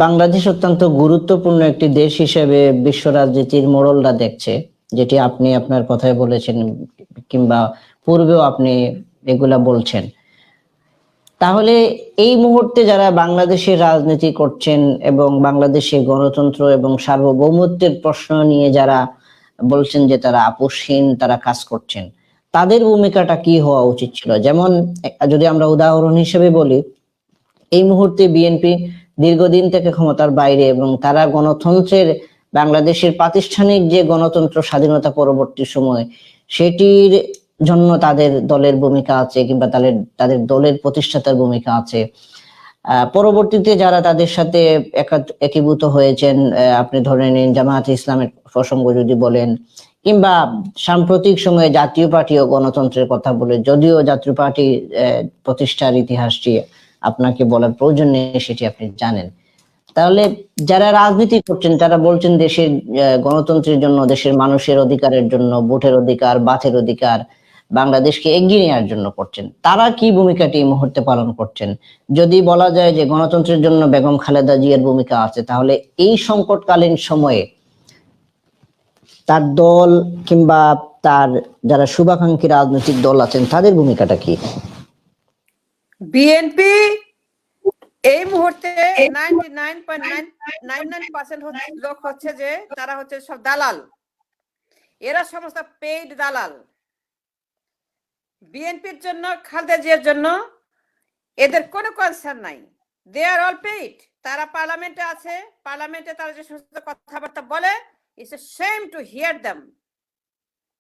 বাংলাদেশ অত্যন্ত গুরুত্বপূর্ণ একটি দেশ হিসেবে বিশ্ব রাজনীতির মোড়লরা দেখছে, যেটি আপনি আপনার কথায় বলেছেন কিংবা পূর্বেও আপনি এগুলা বলছেন, তাহলে এই মুহূর্তে যারা বাংলাদেশের রাজনীতি করছেন এবং বাংলাদেশে গণতন্ত্র এবং সার্বভৌমত্বের প্রশ্ন নিয়ে যারা বলছেন যে তারা আপোষহীন, তারা কাজ করছেন, তাদের ভূমিকাটা কি হওয়া উচিত ছিল? যেমন যদি আমরা উদাহরণ হিসেবে বলি, এই মুহূর্তে বিএনপি দীর্ঘদিন থেকে ক্ষমতার বাইরে এবং তারা গণতন্ত্রের, বাংলাদেশের প্রাতিষ্ঠানিক যে গণতন্ত্র স্বাধীনতা পরবর্তী সময়, সেটির জন্য তাদের দলের ভূমিকা আছে কিংবা তাদের দলের প্রতিষ্ঠাতার ভূমিকা আছে। পরবর্তীতে যারা তাদের সাথে একীভূত হয়েছেন, আপনি ধরে নিন জামায়াতে ইসলামের প্রসঙ্গ যদি বলেন, কিংবা সাম্প্রতিক সময়ে জাতীয় পার্টি ও গণতন্ত্রের কথা বলে, যদিও জাতীয় পার্টি প্রতিষ্ঠার ইতিহাসটি আপনাকে বলার প্রয়োজন নেই, সেটি আপনি জানেন। তাহলে যারা রাজনীতি করছেন তারা বলছেন দেশের গণতন্ত্রের জন্য, দেশের মানুষের অধিকারের জন্য, ভোটের অধিকার, বাতের অধিকার, বাংলাদেশকে এগিয়ে নেওয়ার জন্য করছেন। তারা কি ভূমিকাটি এই মুহূর্তে পালন করছেন? যদি বলা যায় যে গণতন্ত্রের জন্য বেগম খালেদা জিয়ার ভূমিকা আছে, তাহলে এই সংকটকালীন সময়ে তার দল কিংবা তার যারা শুভাকাঙ্ক্ষী রাজনৈতিক দল আছেন তাদের ভূমিকাটা কি? বিএনপি এই মুহূর্তে 99.99% লোক হচ্ছে যে তারা হচ্ছে সব দালাল, এরা সমস্ত পেইড দালাল। বিএনপির জন্য, খালেদা জিয়ার জন্য এদের কোনো কনসার্ন নাই, দে আর অল পেইড। তারা পার্লামেন্টে আছে, পার্লামেন্টে তারা যে সমস্ত কথাবার্তা বলে, it's a shame to hear them.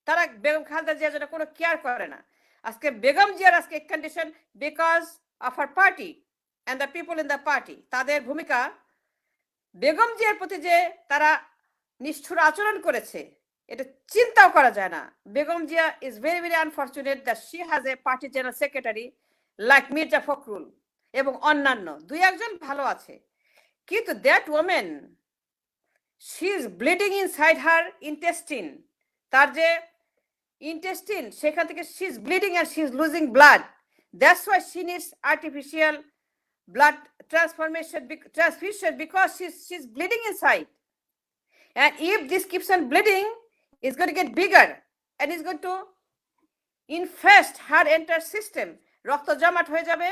তারা বেগম খালেদা জিয়ার জন্য কোনো কেয়ার করে না। আজকে বেগম জিয়ার আজকে condition because of her party and the people in the party, তাদের ভূমিকা, বেগম জিয়ার প্রতি যে তারা নিষ্ঠুর আচরণ করেছে এটা চিন্তাও করা যায় না। Begum Zia is very very unfortunate that she has a party general secretary like Mirza Fakhrul এবং অন্যান্য দুই একজন ভালো আছে, কিন্তু that woman, she is bleeding inside her intestine, তার যে intestine সেখান থেকে she is bleeding and she is losing blood. That's why she needs artificial blood transfusion because she's bleeding inside, and if this keeps on bleeding, it's going to get bigger and it's going to infest her entire system. রক্ত জমাট হয়ে যাবে,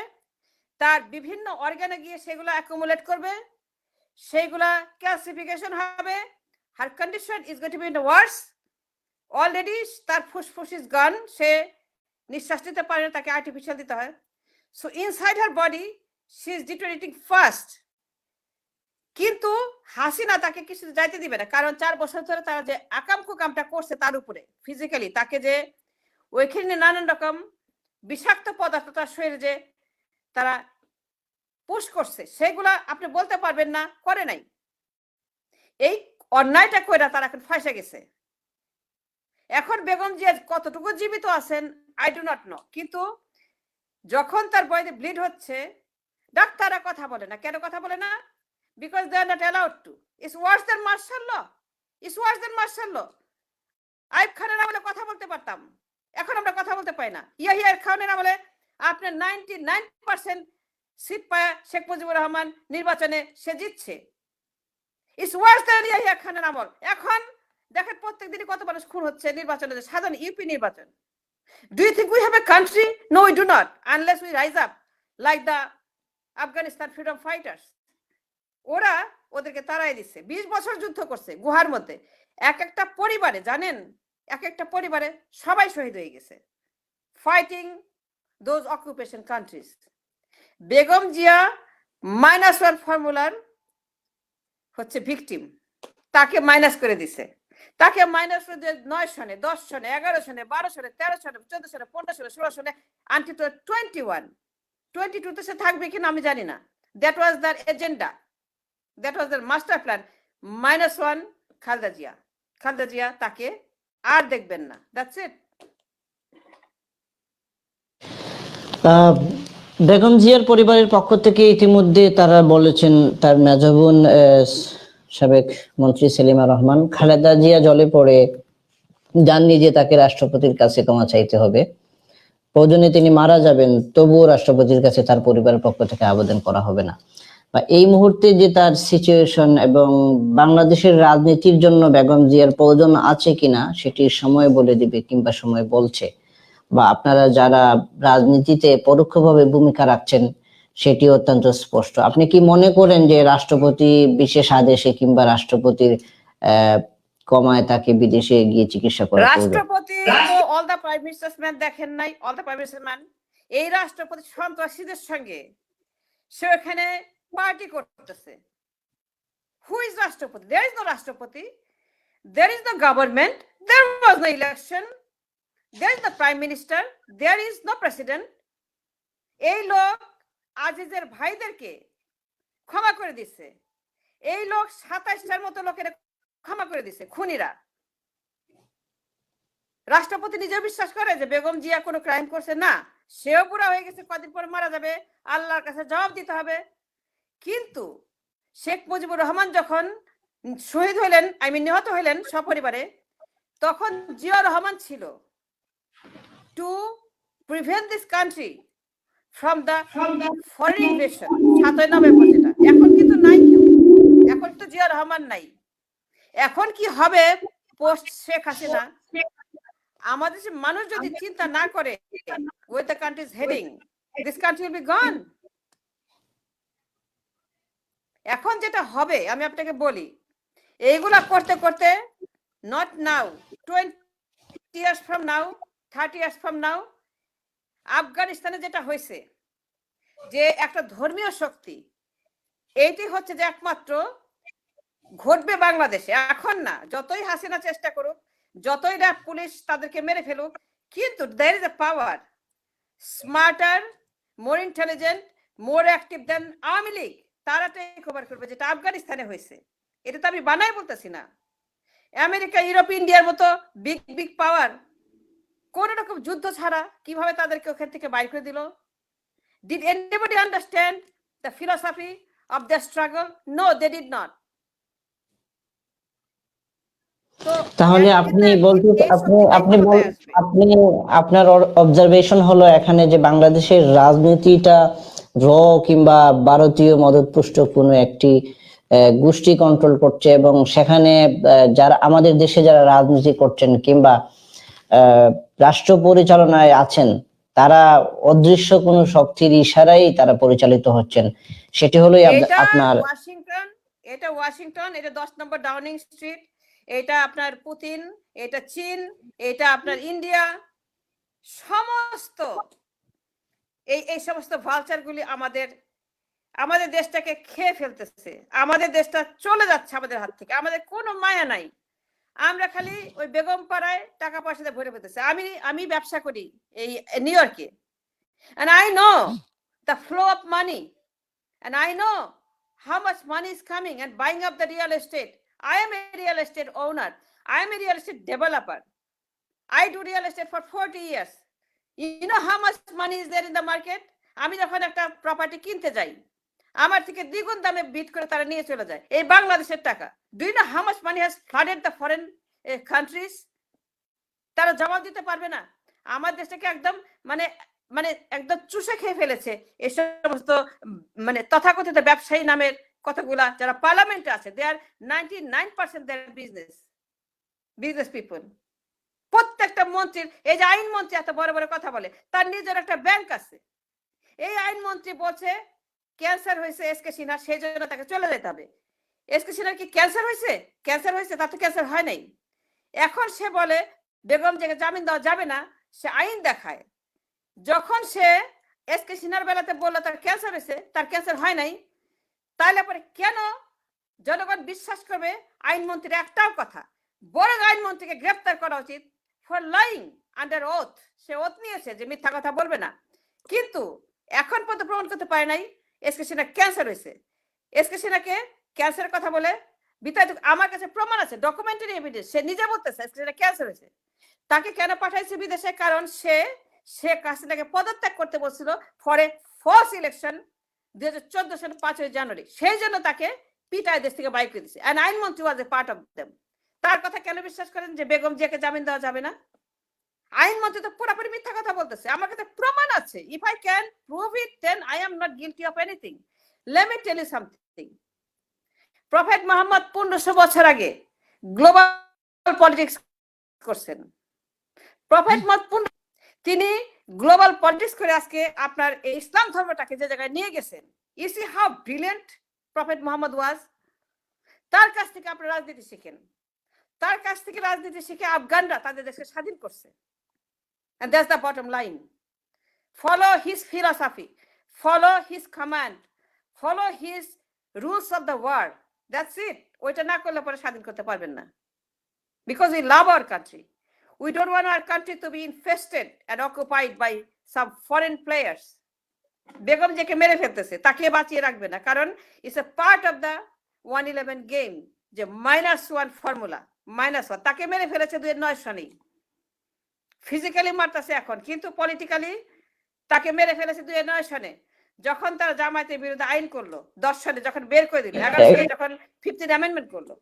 তার বিভিন্ন অর্গানে গিয়ে সেগুলো accumulate করবে, সেইগুলা ক্যালসিফিকেশন হবে, her condition is going to be in the worse. Already তার ফুসফুস ইজ গন, সে নিঃশ্বাস নিতে পারে না, তাকে আর্টিফিশিয়াল দিতে হয়। So inside her body she is deteriorating fast. কিন্তু হাসিনা তাকে কিছু যাইতে দিবে না, কারণ 4 বছর ধরে তারা যে আকামকু কামটা করছে তার উপরে ফিজিক্যালি, তাকে যে ওইখানে নানান রকম বিষাক্ত পদার্থ তার শরীরে যে তারা পুশ করছে, সেগুলা আপনি বলতে পারবেন না করে নাই। এই অন্যায়টা কইরা তারা এখন ফাঁসে গেছে। এখন বেগম জিয়া কতটুকু জীবিত আছেন আই ডু নট নো, কিন্তু যখন তার বডিতে ব্লিড হচ্ছে, ডাক্তাররা কথা বলে না। কেন কথা বলে না? Because they are not allowed to. It's worse than martial law. It's worse than martial law. Ayub খানের আমলে কথা বলতে পারতাম, এখন আমরা কথা বলতে পাই না। ইয়াহিয়া খানের আমলে আপনার 99% সিট পায় শেখ মুজিবুর রহমান নির্বাচনে সে জিতছে। ইটস ওয়ার্স দেন ইয়াহিয়া খানের আমল। এখন দেখেন প্রত্যেক দিনই কত মানুষ খুন হচ্ছে নির্বাচনে, সাধারণ ইউপি নির্বাচন। Do you think we have a country? No, we do not, unless we rise up like the Afghanistan freedom fighters. ওরা ওদেরকে তাড়াই দিচ্ছে, 20 বছর যুদ্ধ করছে গুহার মধ্যে। এক একটা পরিবারে জানেন, এক একটা পরিবারে সবাই শহীদ হয়ে গেছে fighting those occupation countries. Begum Zia -1 ফর্মুলার হচ্ছে ভিকটিম, তাকে মাইনাস করে দিছে। তাকে মাইনাস করে দিয়ে 9 সনে, 10 সনে, 11 সনে, 12 সনে, 13 সনে, 14 সনে, 15 সনে, 16 সনে, আনটি তো 21, 22 সে থাকবে কিনা আমি জানি না। That was their agenda, that was their master plan. -1 Khaleda Zia. Khaleda Zia তাকে আর দেখবেন না। That's it. বেগম জিয়ার পরিবারের পক্ষ থেকে ইতিমধ্যে তারা বলেছেন, তার মেজো বোন সাবেক মন্ত্রী সেলিমা রহমান, খালেদা জিয়া জলে পড়ে জাননি যে তাকে রাষ্ট্রপতির কাছে ক্ষমা চাইতে হবে, প্রয়োজনে তিনি মারা যাবেন, তবুও রাষ্ট্রপতির কাছে তার পরিবারের পক্ষ থেকে আবেদন করা হবে না। বা এই মুহূর্তে যে তার সিচুয়েশন এবং বাংলাদেশের রাজনীতির জন্য বেগম জিয়ার প্রয়োজন আছে কিনা সেটি সময় বলে দিবে, কিংবা সময় বলছে। বা আপনারা যারা রাজনীতিতে পরোক্ষভাবে ভূমিকা রাখছেন সেটি অত্যন্ত স্পষ্ট। আপনি কি মনে করেন যে রাষ্ট্রপতি বিশেষ আদেশে কিংবা রাষ্ট্রপতির কমায় তাকে বিদেশে গিয়ে চিকিৎসা করা প্রয়োজন? রাষ্ট্রপতি তো all the prime ministers man দেখেন নাই? All the prime minister man, এই রাষ্ট্রপতি সন্ত্রাসীদের সঙ্গে সে এখানে পার্টি করতেছে। হু ইজ রাষ্ট্রপতি? দেয়ার ইজ নো রাষ্ট্রপতি, there is no government, there was no election, there is no prime minister, there is no president. এই লোক আজিজের ভাইদেরকে ক্ষমা করে দিচ্ছে। এই লোক 27টার মতো লোকের ক্ষমা করে দিচ্ছে, খুনিরা। রাষ্ট্রপতি নিজেও বিশ্বাস করে যে বেগম জিয়া কোনো ক্রাইম করছে না, সেও বুড়া হয়ে গেছে, কদিন পরে মারা যাবে, আল্লাহর কাছে জবাব দিতে হবে। কিন্তু শেখ মুজিবুর রহমান যখন শহীদ হইলেন, নিহত হইলেন সপরিবারে, তখন জিয়া রহমান ছিল to prevent this country from the foreign invasion. 7 November যেটা, এখন কিন্তু নাই কেউ, এখন তো জিয়া রহমান নাই। এখন কি হবে পোস্ট শেখ হাসিনা? আমাদের মানুষ যদি চিন্তা না করে where the country is heading, this country will be gone. এখন যেটা হবে আমি আপনাকে বলি, এইগুলা করতে করতে not now, 20 years from now, 30 years from now, আফগানিস্তানে যেটা হয়েছে যে একটা ধর্মীয় শক্তি, এইটি হচ্ছে যে একমাত্র ঘটবে বাংলাদেশে। এখন না, যতই হাসিনা চেষ্টা করুক, যতই না পুলিশ তাদেরকে মেরে ফেলুক, কিন্তু there is a power smarter, more intelligent, more active than Awami League, তারা টেক ওভার করবে, যেটা আফগানিস্তানে হয়েছে। এটা তো আমি বানাই বলতেছি না। আমেরিকা, ইউরোপ, ইন্ডিয়ার মতো বিগ বিগ পাওয়ার কোন রকম যুদ্ধ ছাড়া কিভাবে তাদেরকে ওখান থেকে বাইর করে দিল? Did anybody understand the philosophy of their struggle? No, they did not. তাহলে আপনি বলতে আপনি আপনার অবজারভেশন হলো এখানে যে বাংলাদেশের রাজনীতিটা র কিংবা ভারতীয় মদতপুষ্ট কোনো একটি গোষ্ঠী কন্ট্রোল করছে, এবং সেখানে যারা আমাদের দেশে যারা রাজনীতি করছেন কিংবা রাষ্ট্র পরিচালনায় আছেন, তারা অদৃশ্য কোনো শক্তির ইশারায় তারা পরিচালিত হচ্ছেন। সেটি হলো আপনার ওয়াশিংটন, এটা ওয়াশিংটন, এটা 10 নম্বর ডাউনিং স্ট্রিট, এটা আপনার পুতিন, এটা চীন, এটা আপনার ইন্ডিয়া, সমস্ত এই সমস্ত ভালচারগুলি আমাদের দেশটাকে খেয়ে ফেলতেছে। আমাদের দেশটা চলে যাচ্ছে আমাদের হাত থেকে, আমাদের কোনো মায়া নাই। আমরা খালি ওই বেগম পাড়ায় টাকা পয়সাতে ভরে ফেলতেছে। আমি ব্যবসা করি এই নিউ ইয়র্কে, and I know the flow of money, and I know how much money is coming and buying up the real estate. I am a real estate owner. I am a real estate developer. I do real estate for 40 years. You know how much money is there in the market? আমি যখন একটা property কিনতে যাই, আমার থেকে দ্বিগুণ দামে bit করে তারা নিয়ে চলে যায়, এই বাংলাদেশের টাকা। Do you know how much money has flooded the foreign countries? তারা জবাব দিতে পারবে না। আমার দেশটাকে একদম মানে মানে একদম চুষে খেয়ে ফেলেছে এই সমস্ত মানে তথাকথিত ব্যবসায়ী নামের কতগুলা যারা পার্লামেন্টে আছে। দে আর 99% দেয়ার বিজনেস পিপল। প্রত্যেকটা মন্ত্রীর, এই যে আইনমন্ত্রী এত বড় বড় কথা বলে, তার নিজের একটা ব্যাংক আছে। এই আইনমন্ত্রী বলছে ক্যান্সার হয়েছে এসকে সিনহা, সেই জন্য তাকে চলে যেতে হবে। এসকে সিনহার কি ক্যান্সার হয়েছে? ক্যান্সার হয়েছে, তার তো ক্যান্সার হয় নাই। এখন সে বলে বেগম জিয়াকে জামিন দেওয়া যাবে না, সে আইন দেখায়। যখন সে এসকে সিনহার বেলাতে বললো তার ক্যান্সার হয়েছে, তার ক্যান্সার হয় নাই, তাহলে পরে কেন জনগণ বিশ্বাস করবে আইনমন্ত্রীর একটাও কথা? বরং আইনমন্ত্রীকে গ্রেফতার করা উচিত for lying under oath. Say oath নিয়েছে যে মিথ্যা কথা বলবে না, কিন্তু এখন পর্যন্ত প্রমাণ করতে পারে নাই এসকে সিনহা ক্যান্সার হয়েছে। এসকে সিনহাকে ক্যান্সারের কথা বলে বিতাড়িত, আমার কাছে প্রমাণ আছে, ডকুমেন্টারি এভিডেন্স। সে নিজে বলতেছে এসকে সিনহা ক্যান্সার হয়েছে। তাকে কেন পাঠাইছে বিদেশে? কারণ সে শেখ হাসিনাকে পদত্যাগ করতে বলছিল ফর এ ফলস ইলেকশন 2014 সালের 5 জানুয়ারি। সেই জন্য তাকে পিটায় দেশ থেকে বাইর করে দিচ্ছে। এন্ড আইনমন্ত্রী ওয়াজ এ পার্ট অফ দেম। তার কথা কেন বিশ্বাস করেন যে বেগম জিয়াকে জামিন দেওয়া যাবে না? আইনমন্ত্রী তো পুরোপুরি মিথ্যা কথা বলতেছে। আমার কাছে প্রমাণ আছে। If I can prove it then I am not guilty of anything. Let me tell you something. Prophet Muhammad 1500 বছর আগে গ্লোবাল পলিটিক্স করছেন। প্রফেট মুহাম্মদ তিনি গ্লোবাল পলিটিক্স করে আজকে আপনার এই ইসলাম ধর্মটাকে যে জায়গায় নিয়ে গেছেন। You see how brilliant prophet Muhammad was. তার কাছ থেকে আপনারা রাজনীতি শিখেন। তার কাছ থেকে রাজনীতি শিখে আফগানরা তাদের দেশকে স্বাধীন করছে। And that's the bottom line. Follow his philosophy, follow his command, follow his rules of the world. That's it. ওইটা না করলে পরে স্বাধীন করতে পারবেন না। Because we love our country. We don't want our country to be infested and occupied by some foreign players. Begum জিয়াকে মেরে ফেলতেছে, তাকে বাঁচিয়ে রাখবে না, কারণ it's a part of the 111 game, যে -1 ফর্মুলা। -1 তাকে মেরে ফেলেছে 2009 সালে। ফিজিক্যালি মারতেছে এখন, কিন্তু পলিটিক্যালি তাকে মেরে ফেলেছে 2009 সালে। যখন তারা জামায়াতের বিরুদ্ধে আইন করলো 10 সালে, যখন বের করে দিল 11 সালে, যখন 15 অ্যামেন্ডমেন্ট করলো।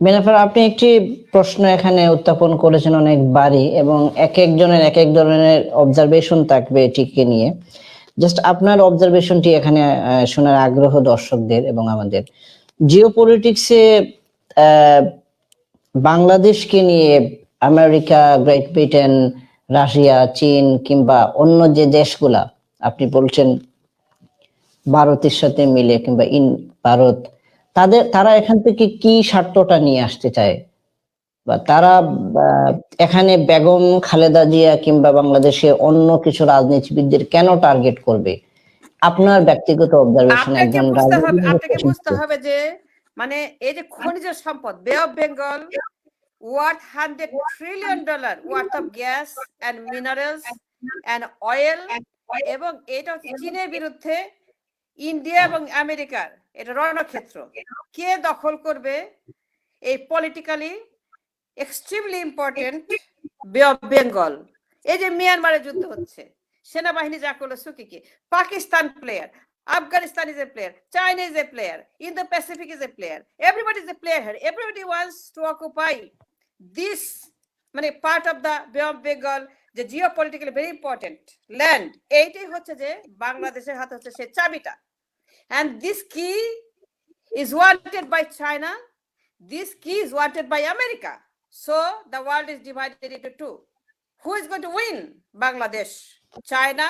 মিনাফার, আপনি একটি প্রশ্ন এখানে উত্থাপন করেছেন অনেকবারই, এবং এক একজনের এক এক ধরনের অবজারভেশন থাকবে এটিকে নিয়ে। জাস্ট আপনার অবজারভেশনটি এখানে শোনার আগ্রহ দর্শকদের এবং আমাদের। জিওপলিটিক্সে বাংলাদেশকে নিয়ে আমেরিকা, গ্রেট ব্রিটেন, রাশিয়া, চীন কিংবা অন্য যে দেশগুলা আপনি বলছেন ভারতের সাথে মিলে কিংবা ভারত, তারা এখান থেকে কি স্বার্থটা নিয়ে আসতে চায়, বা তারা এখানে বেগম খালেদা জিয়া কিংবা বাংলাদেশে অন্য কিছু রাজনীতিবিদদের কেন টার্গেট করবে? আপনার ব্যক্তিগত অবজারভেশন একজন আপনাকে বুঝতে হবে যে মানে এই যে খনিজ সম্পদ, বে of Bengal worth $100 trillion worth of gas and minerals and oil, এবং এটা চীনের বিরুদ্ধে ইন্ডিয়া এবং আমেরিকার এটা রণক্ষেত্র। কে দখল করবে? এই politically extremely important Bay of Bengal. এই যে মিয়ানমারে যুদ্ধ হচ্ছে, সেনাবাহিনী যা করলো সুকিকে, Pakistan player, Afghanistan is a player, China is a player, Indo-Pacific is a player, everybody is a player here. Everybody wants to occupy this মানে part of the Bay of Bengal, যে জিওপলিটিক্যালি ভেরি ইম্পর্টেন্ট ল্যান্ড। এইটাই হচ্ছে যে বাংলাদেশের হাতে হচ্ছে সেই চাবিটা। and this key is wanted by China, this key is wanted by America, so the world is divided into two. Who is going to win? Bangladesh, China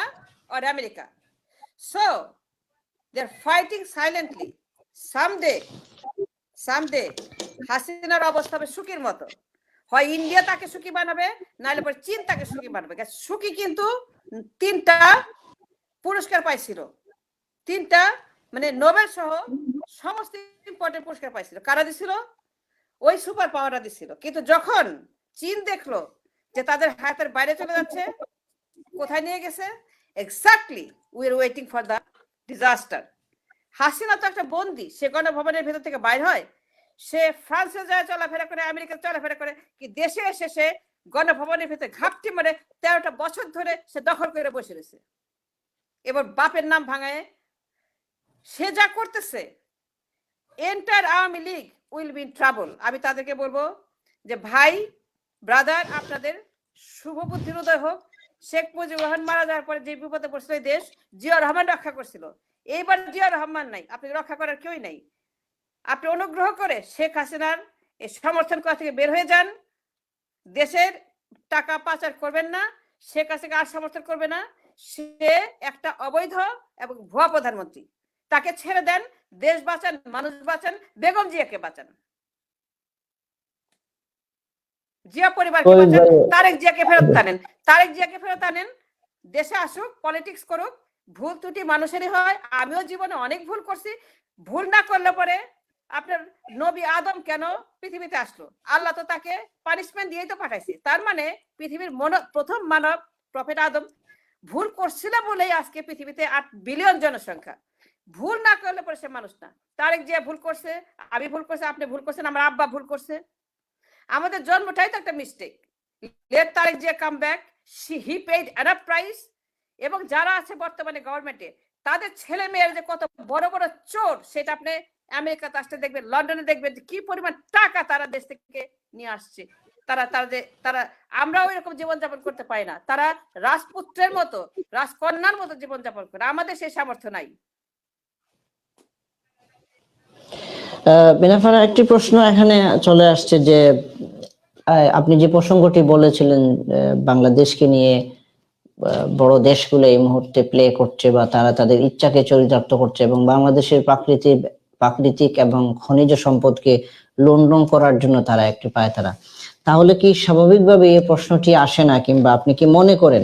or America? So they're fighting silently. Someday হাসিনার অবস্থা হবে সুকির মতো। হয় India তাকে সুখী বানাবে, নাহলে পরে চীন তাকে সুখী বানাবে। সুখী কিন্তু 3টা পুরস্কার পাইছিল, 3টা মানে নোবেল সহ সমস্ত ইম্পর্টেন্ট পুরস্কার পাইছিল। কারা দিছিল? ওই সুপার পাওয়াররা দিছিল। কিন্তু যখন চীন দেখলো যে তাদের হাতের বাইরে চলে যাচ্ছে, কোথায় নিয়ে গেছে? Exactly we are waiting for the disaster. Hasina তো একটা বন্দী, সে গণভবনের ভেতর থেকে বাইর হয়, সে ফ্রান্সে যায় চলাফেরা করে, আমেরিকা চলাফেরা করে, কি দেশে এসে সে গণভবনের ভিতরে ঘাপটি মারে 13টা বছর ধরে সে দখল করে বসে রয়েছে। এবার বাপের নাম ভাঙায় সে যা করতেছে, enter Awami League will be in trouble. আমি তাদেরকে বলবো যে ভাই, ব্রাদার, আপনাদের শুভ বুদ্ধির উদয় হোক। শেখ মুজিবুর রহমান মারা যাওয়ার পরে যে বিপদে পড়ছিল এই দেশ, জিয়াউর রহমান রক্ষা করছিল। এইবার জিয়াউর রহমান নাই, আপনি রক্ষা করার কেউই নাই। আপনি অনুগ্রহ করে শেখ হাসিনার এই সমর্থন করা থেকে বের হয়ে যান। দেশের টাকা পাচার করবেন না, শেখ হাসিনা আর সমর্থন করবে না। সে একটা অবৈধ এবং ভুয়া প্রধানমন্ত্রী, তাকে ছেড়ে দেন। দেশ বাঁচান, মানুষ বাঁচান, বেগম জিয়াকে বাঁচান, জিয়া পরিবারকে বাঁচান, তারেক জিয়াকে ফেরত আনেন। তারেক জিয়াকে ফেরত আনেন, দেশে আসুক, পলিটিক্স করুক। ভুল ত্রুটি মানুষেরই হয়, আমিও জীবনে অনেক ভুল করছি। ভুল না করলে পরে আপনার নবী আদম কেন পৃথিবীতে আসলো? আল্লাহ তো তাকে পানিশমেন্ট দিয়েই তো পাঠাইছে। তার মানে পৃথিবীর প্রথম মানব প্রফেট আদম ভুল করছিল বলেই আজকে পৃথিবীতে 8 বিলিয়ন জনসংখ্যা। ভুল না করলে পরে সে মানুষ না। তারেক জিয়া ভুল করছে, আমি ভুল করছি, আপনি ভুল করছেন, আমার আব্বা ভুল করছে। আমাদের জন্মটাই তো একটা mistake. Let Tarique Zia come back, he paid enough price. এবং যারা আছে বর্তমানে গভর্নমেন্টে, তাদের ছেলে মেয়ের যে কত বড় বড় চোর, সেটা আপনি আমেরিকাতে আসতে দেখবেন, লন্ডনে দেখবেন কি পরিমাণ টাকা তারা দেশ থেকে নিয়ে আসছে। তারা আমরাও এরকম জীবনযাপন করতে পারি না। তারা রাজপুত্রের মতো, রাজকন্যার মতো জীবনযাপন করে। আমাদের সেই সামর্থ্য নাই। মিনাফারা, একটি প্রশ্ন এখানে চলে আসছে যে আপনি যে প্রসঙ্গটি বলেছিলেন বাংলাদেশকে নিয়ে বড় দেশগুলো এই মুহূর্তে প্লে করছে বা তারা তাদের ইচ্ছাকে চরিতার্থ করছে এবং বাংলাদেশের প্রাকৃতিক এবং খনিজ সম্পদকে লুণ্ঠন করার জন্য তারা একটি পায়তারা। তাহলে কি স্বাভাবিকভাবে এই প্রশ্নটি আসে না, কিংবা আপনি কি মনে করেন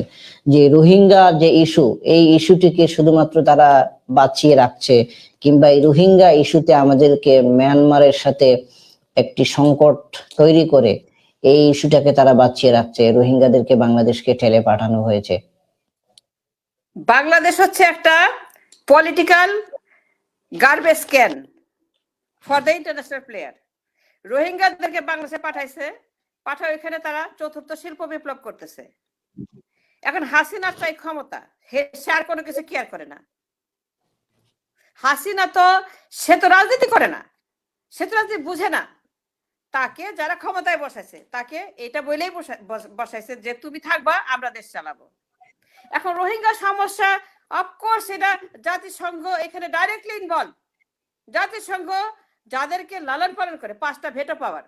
যে রোহিঙ্গা যে ইস্যু, এই ইস্যুটিকে শুধুমাত্র তারা বাঁচিয়ে রাখছে, কিংবা এই রোহিঙ্গা ইস্যুতে আমাদেরকে মিয়ানমারের সাথে একটি সংকট তৈরি করে এই ইস্যুটাকে তারা বাঁচিয়ে রাখছে, রোহিঙ্গাদেরকে বাংলাদেশকে ঠেলে পাঠানো হয়েছে? বাংলাদেশ হচ্ছে একটা political garbage can for the international player. রোহিঙ্গাদেরকে বাংলাদেশে পাঠায় এখানে তারা চতুর্থ শিল্প বিপ্লব করতেছে। এখন হাসিনার চাই ক্ষমতা, সে আর কোনো কিছু কেয়ার করে না। হাসিনা তো, সে তো রাজনীতি করে না, সে তো রাজনীতি বুঝে না। তাকে যারা ক্ষমতায় বসাইছে, তাকে এটা বলেই বসাইছে যে তুমি থাকবা, আমরা দেশ চালাবো। এখন রোহিঙ্গা সমস্যা, অফকোর্স এটা জাতিসংঘ এখানে ডাইরেক্টলি ইনভলভ। জাতিসংঘ যাদেরকে লালন পালন করে, 5টা ভেটো পাওয়ার,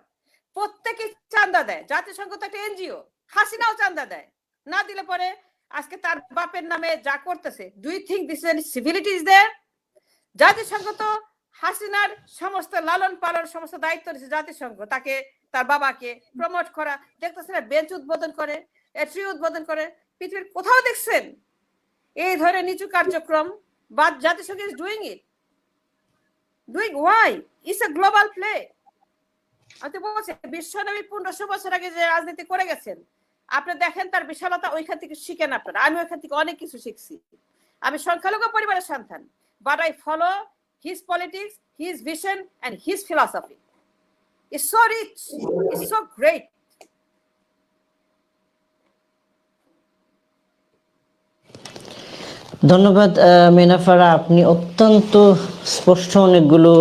প্রত্যেকে চাঁদা দেয়। জাতিসংঘ তো একটা এনজিও, হাসিনাও চাঁদা দেয়। না দিলে পরে আজকে তার বাপের নামে যা করতেছে, do you think this is civility is there? জাতিসংঘ তো হাসিনার সমস্ত লালন পালন সমস্ত দায়িত্ব নিয়েছে জাতিসংঘ, তাকে, তার বাবাকে প্রমোট করা। দেখতেছে না, বেঞ্চ উদ্বোধন করে, ট্রি উদ্বোধন করে। পৃথিবীর কোথাও দেখছেন এই ধরনের নিচু কার্যক্রম? বা জাতিসংঘ is doing it. Doing why? It's a global play. আমি তো বলছি, বিশ্বনবী 1500 বছর আগে যে রাজনীতি করে গেছেন, আপনি দেখেন তার বিশালতা, ওইখান থেকে শিখেন আপনারা। আমি ওইখান থেকে অনেক কিছু শিখছি। আমি সংখ্যালঘু পরিবারের সন্তান, but I follow his politics, his vision and his philosophy. It's so rich, it's so great. ধন্যবাদ মিনাফারা, আপনি অত্যন্ত স্পষ্ট অনেকগুলো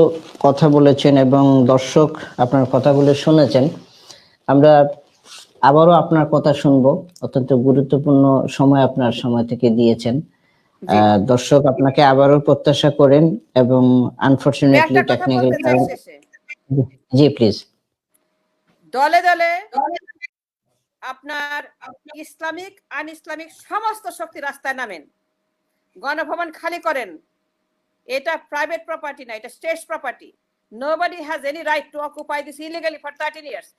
কথা বলেছেন এবং দর্শক আপনার কথাগুলো শুনেছেন। আমরা আবারও আপনার কথা শুনবো। অত্যন্ত গুরুত্বপূর্ণ সময় আপনার সময় থেকে দিয়েছেন। দর্শক আপনাকে আবারও প্রত্যাশা করেন এবং unfortunately technical time. G please. দলে দলে আপনার ইসলামিক আন ইসলামিক সমস্ত শক্তি রাস্তায় নামেন, গণভবন খালি করেন। এটা প্রাইভেট প্রপার্টি না, এটা state property. Nobody has any right to occupy this illegally for 13 years.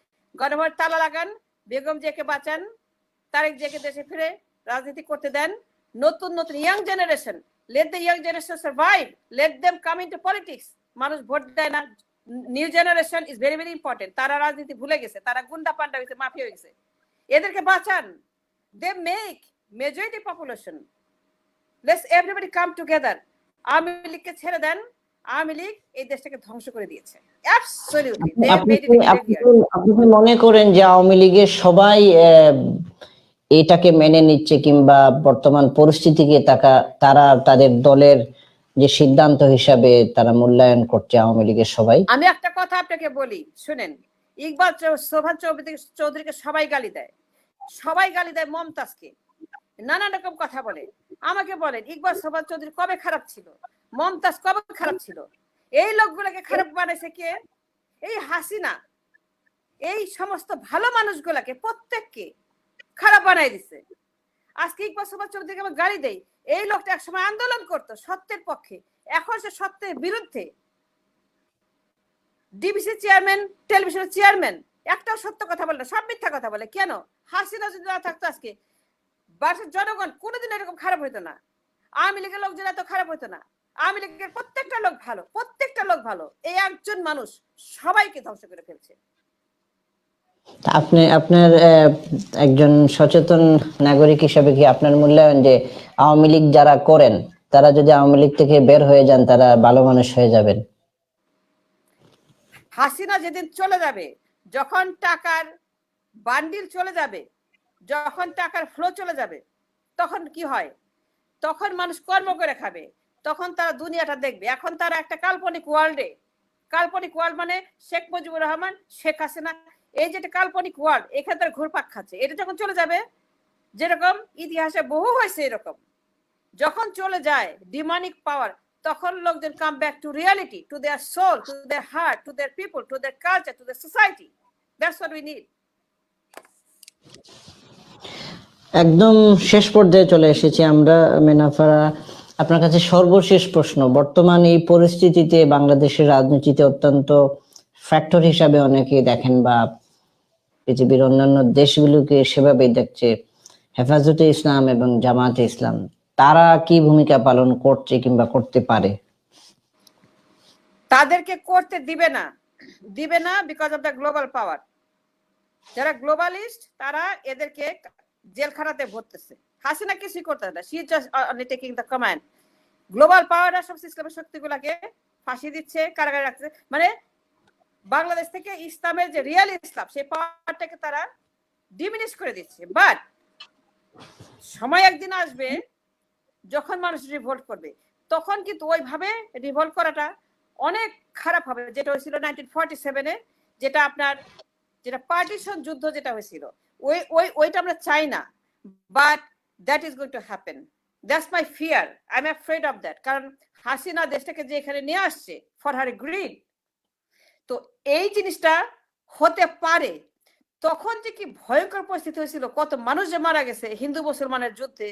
Ganabhaban তালা লাগান, বেগম জিয়াকে বাঁচান, তারেক জিয়াকে দেশে ফিরে রাজনীতি করতে দেন। নতুন নতুন young generation, let the young generation survive, let them come into politics. মানুষ ভোট দেয় না, new generation is very very important. তারা রাজনীতি ভুলে গেছে, তারা গুন্ডা পান্ডা হয়েছে, মাফিয়া হয়ে গেছে। এদেরকে বাঁচান। They make majority population. Let's everybody come together. Awami লীগকে ছেড়ে দেন, আওয়ামী লীগ এই দেশটাকে ধ্বংস করে দিয়েছে। অ্যাবসলিউটলি আপনি দে আপনি মেড ইট কি- আপনি কি- আপনি কি মনে করেন যে আওয়ামী লীগের সবাই এটাকে মেনে নিচ্ছে, কিংবা বর্তমান পরিস্থিতিকে তারা তাদের দলের যে সিদ্ধান্ত হিসাবে তারা মূল্যায়ন করছে আওয়ামী লীগের সবাই? আমি একটা কথা আপনাকে বলি, শুনেন। ইকবাল শোভান চৌধুরীকে সবাই গালি দেয়, সবাই গালি দেয় মমতাজকে, নানান রকম কথা বলে। আমাকে বলেন, ইকবাল শোভান চৌধুরী কবে খারাপ ছিল? মমতাজ কবে খারাপ ছিল? এই লোকগুলোকে খারাপ বানাইছে কে? এই হাসিনা এই সমস্ত ভালো মানুষগুলাকে প্রত্যেককে খারাপ বানাই দিছে। আজকে ইকবাল শোভান চৌধুরীকে আমি গালি দেই, এই লোকটা একসময় আন্দোলন করতো সত্যের পক্ষে, এখন সে সত্যের বিরুদ্ধে। ডিবিসি চেয়ারম্যান, টেলিভিশনের চেয়ারম্যান, একটাও সত্য কথা বলে না, সব মিথ্যা কথা বলে। কেন? হাসিনা যদি না থাকতো আজকে বাংলাদেশের জনগণ কোনোদিন এরকম খারাপ হইতো না, আওয়ামী লীগের লোকজন এত খারাপ হইতো না। আওয়ামী লীগের প্রত্যেকটা লোক ভালো, প্রত্যেকটা লোক ভালো। এই একজন মানুষ সবাইকে ধ্বংস করে ফেলছে। আপনি আপনার একজন সচেতন নাগরিক হিসেবে কি আপনার মূল্যায়ন যে আওয়ামী লীগ যারা করেন তারা যদি আওয়ামী লীগ থেকে বের হয়ে যান তারা ভালো মানুষ হয়ে যাবেন? হাসিনা যেদিন চলে যাবে, যখন টাকার বান্ডিল চলে যাবে, যখন টাকার ফ্লো চলে যাবে, তখন কি হয়? তখন মানুষ কর্ম করে খাবে, তখন তারা দুনিয়াটা দেখবে। এখন তারা একটা কাল্পনিক ওয়ার্ল্ডে, কাল্পনিক ওয়ার্ল্ড মানে শেখ মুজিবুর রহমান, শেখ হাসিনা, এই যেটা কাল্পনিক ওয়ার্ল্ড, এখানে তারা ঘুরপাক খাচ্ছে। এটা যখন চলে যাবে, যেরকম ইতিহাসে বহু হয়েছে এরকম, যখন চলে যায় ডিমনিক পাওয়ার, তখন লোকজন come back to reality, to their soul, to their heart, to their people, to their culture, to their society. That's what we need. একদম শেষ পর্যায়ে চলে এসেছি আমরা। মেনাফারা, আপনার কাছে সর্বশেষ প্রশ্ন, বর্তমান এই পরিস্থিতিতে বাংলাদেশের রাজনীতিতে অত্যন্ত ফ্যাক্টর হিসাবে অনেকে দেখেন বা পৃথিবীর অন্যান্য দেশগুলোকে সেভাবেই দেখছে হেফাজতে ইসলাম এবং জামায়াতে ইসলাম, তারা কি ভূমিকা পালন করছে কিংবা করতে পারে? তাদেরকে করতে দিবে না, দিবে না, বিকজ অফ দ্য গ্লোবাল পাওয়ার। যারা গ্লোবালিস্ট তারা এদেরকে জেলখানাতে ভরতেছে। হাসিনা কিছুই করতে না, she just only taking the command. Global পাওয়াররা সব ইসলামের শক্তিগুলাকে ফাঁসি দিচ্ছে, কারাগারে রাখছে। মানে বাংলাদেশ থেকে ইসলামের যে রিয়েল ইসলাম, সেই পাওয়ারটাকে তারা ডিমিনিশ করে দিচ্ছে। বাট সময় একদিন আসবে যখন মানুষ রিভোল্ট করবে, তখন কিন্তু ওইভাবে রিভোল্ট করাটা অনেক খারাপ হবে, যেটা হয়েছিল 1947-এ, যেটা আপনার যেটা পার্টিশন যুদ্ধ যেটা হয়েছিল, ওইটা আমরা চাই না। But that is going to happen. That's my fear, I am afraid of that. কারণ হাসিনা দেশটাকে যে এখানে নিয়ে আসছে ফর হার গ্রিড, তো এই জিনিসটা হতে পারে। তখন যে কি ভয়ঙ্কর পরিস্থিতি হয়েছিল, কত মানুষ যে মারা গেছে হিন্দু মুসলমানের যুদ্ধে,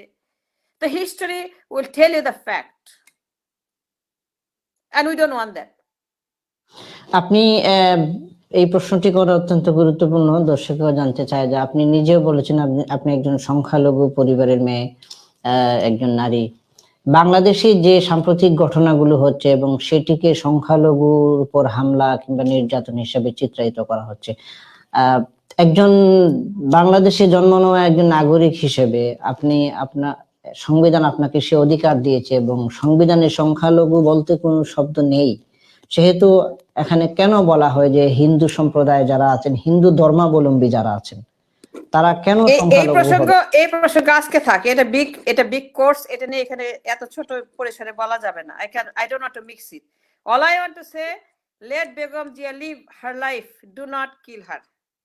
the history will tell you the fact, and we don't want that. আপনি এই প্রশ্নটি করা অত্যন্ত গুরুত্বপূর্ণ। দর্শকরা জানতে চায় যে আপনি নিজেও বলেছেন আপনি একজন সংখ্যালঘু পরিবারের মেয়ে, একজন নারী। বাংলাদেশে যে সাম্প্রতিক ঘটনাগুলো হচ্ছে এবং সেটিকে সংখ্যালঘুর উপর হামলা কিংবা নির্যাতন হিসেবে চিত্রায়িত করা হচ্ছে, একজন বাংলাদেশে জন্ম নেওয়া একজন নাগরিক হিসেবে আপনি আপনার সংবিধান আপনাকে সে অধিকার দিয়েছে এবং সংবিধানে সংখ্যালঘু বলতে কোনো শব্দ নেই, সেহেতু এখানে কেন বলা হয় যে হিন্দু সম্প্রদায় যারা আছেন, হিন্দু ধর্মাবলম্বী যারা আছেন, তারা কেন সংখ্যালঘু হবে? এই প্রসঙ্গ আজকে থাকে, এটা বিগ কোর্স, এটা নিয়ে এখানে এত ছোট পরিসরে বলা যাবে না। I don't want to mix it. All I want to say, let Begum Jia live her life, do not kill her,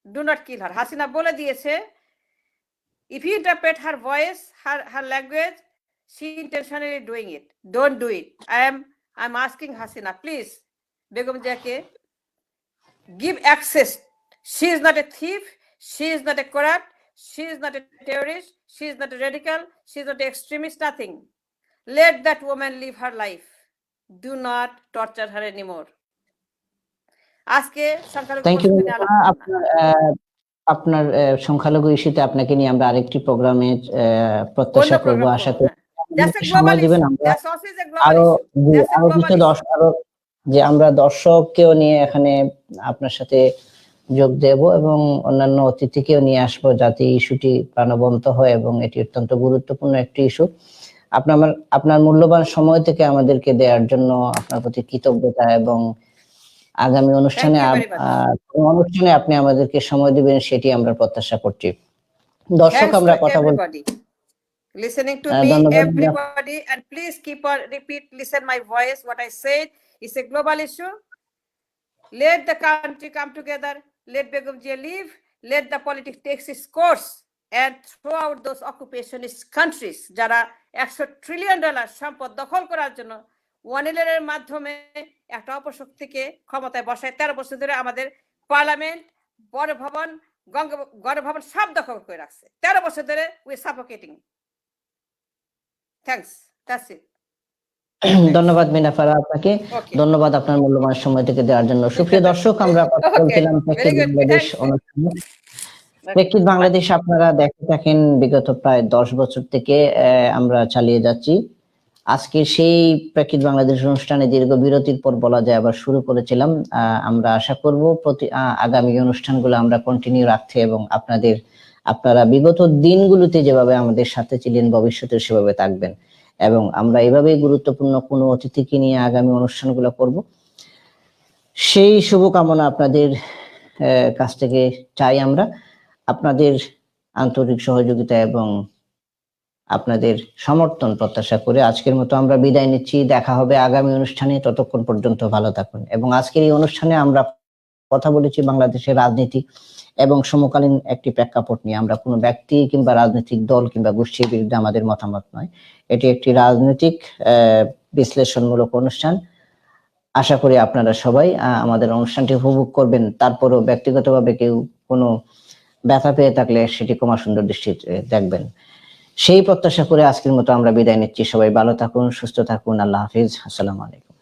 do not kill her. Hasina বলে দিয়েছে, if you interpret her voice, her language, she intentionally doing it. Don't do it. I'm asking Hasina, please, Begum Jiake, give access. She is not a thief, she is not a corrupt, she is not a terrorist, she is not a radical, she is not an extremist, nothing. Let that woman live her life. Do not torture her anymore. আজকে আপনার সংখ্যালঘু ইস্যুতে আপনাকে নিয়ে আমরা আরেকটি প্রোগ্রামে প্রত্যাশা করবো। আশা করি সময় দিবেন, আমরা আরো যে আমরা দর্শককেও নিয়ে এখানে আপনার সাথে যোগ দেব এবং অন্যান্য অতিথিকেও নিয়ে আসবো, যাতে ইস্যুটি প্রাণবন্ত হয় এবং এটি অত্যন্ত গুরুত্বপূর্ণ একটি ইস্যু। আপনার মূল্যবান সময় থেকে আমাদেরকে দেওয়ার জন্য আপনার প্রতি কৃতজ্ঞতা, এবং আগামী অনুষ্ঠানে Thank you very much. কোন অনুষ্ঠানে আপনি আমাদেরকে সময় দিবেন সেটি আমরা প্রত্যাশা করছি। দর্শক, Thanks আমরা to কথা বলছি। everybody listening to me, ধন্যবাদ। everybody, and please keep on repeat, listen my voice. What I said is a global issue. Let the country come together. Let Begum Jia leave. Let the politics take its course and throw out those occupationist countries যারা $100 trillion সম্পদ দখল করার জন্য ওয়ানিলের মাধ্যমে একটা অপশক্তিকে ক্ষমতায় বসায় 13 বছর ধরে আমাদের পার্লামেন্ট, বড় ভবন, গণ ভবন সব দখল করে রাখছে 13 বছর ধরে। We suffocating. Thanks, that's it. ধন্যবাদ মিনা ফারা আপনাকে। Okay. ধন্যবাদ আপনার মূল্যবান সময় থেকে দেওয়ার জন্য। সুপ্রিয় দর্শক, আমরা কথা Okay, বলছিলাম very প্রেক্ষিত good. বাংলাদেশ Thanks. অনুষ্ঠানে। প্রেক্ষিত বাংলাদেশ আপনারা দেখে থাকেন বিগত প্রায় 10 বছর থেকে আমরা চালিয়ে যাচ্ছি। আজকে সেই প্রেক্ষিত বাংলাদেশ অনুষ্ঠানে দীর্ঘ বিরতির পর বলা যায় আবার শুরু করেছিলাম। আমরা আশা করব আগামী অনুষ্ঠানগুলো আমরা কন্টিনিউ রাখতে, এবং আপনারা বিগত দিনগুলোতে যেভাবে আমাদের সাথে ছিলেন ভবিষ্যতে সেভাবে থাকবেন, এবং আমরা এভাবেই গুরুত্বপূর্ণ কোনো অতিথিকে নিয়ে আগামী অনুষ্ঠানগুলো করব। সেই শুভকামনা আপনাদের কাছ থেকে চাই আমরা। আপনাদের আন্তরিক সহযোগিতা এবং আপনাদের সমর্থন প্রত্যাশা করে আজকের মতো আমরা বিদায় নিচ্ছি। দেখা হবে আগামী অনুষ্ঠানে। ততক্ষণ পর্যন্ত ভালো থাকুন। এবং আজকের এই অনুষ্ঠানে আমরা কথা বলেছি বাংলাদেশের রাজনীতি এবং সমকালীন একটি প্রেক্ষাপট নিয়ে। আমরা কোনো ব্যক্তি কিংবা রাজনৈতিক দল কিংবা গোষ্ঠীর বিরুদ্ধে আমাদের মতামত নয়। এটি একটি রাজনৈতিক বিশ্লেষণমূলক অনুষ্ঠান। আশা করি আপনারা সবাই আমাদের অনুষ্ঠানটি উপভোগ করবেন। তারপরও ব্যক্তিগতভাবে কেউ কোনো ব্যথা পেয়ে থাকলে সেটি ক্ষমা সুন্দর দৃষ্টিতে দেখবেন। সেই প্রত্যাশা করে আজকের মতো আমরা বিদায় নিচ্ছি। সবাই ভালো থাকুন, সুস্থ থাকুন। আল্লাহ হাফিজ। আসসালামু আলাইকুম।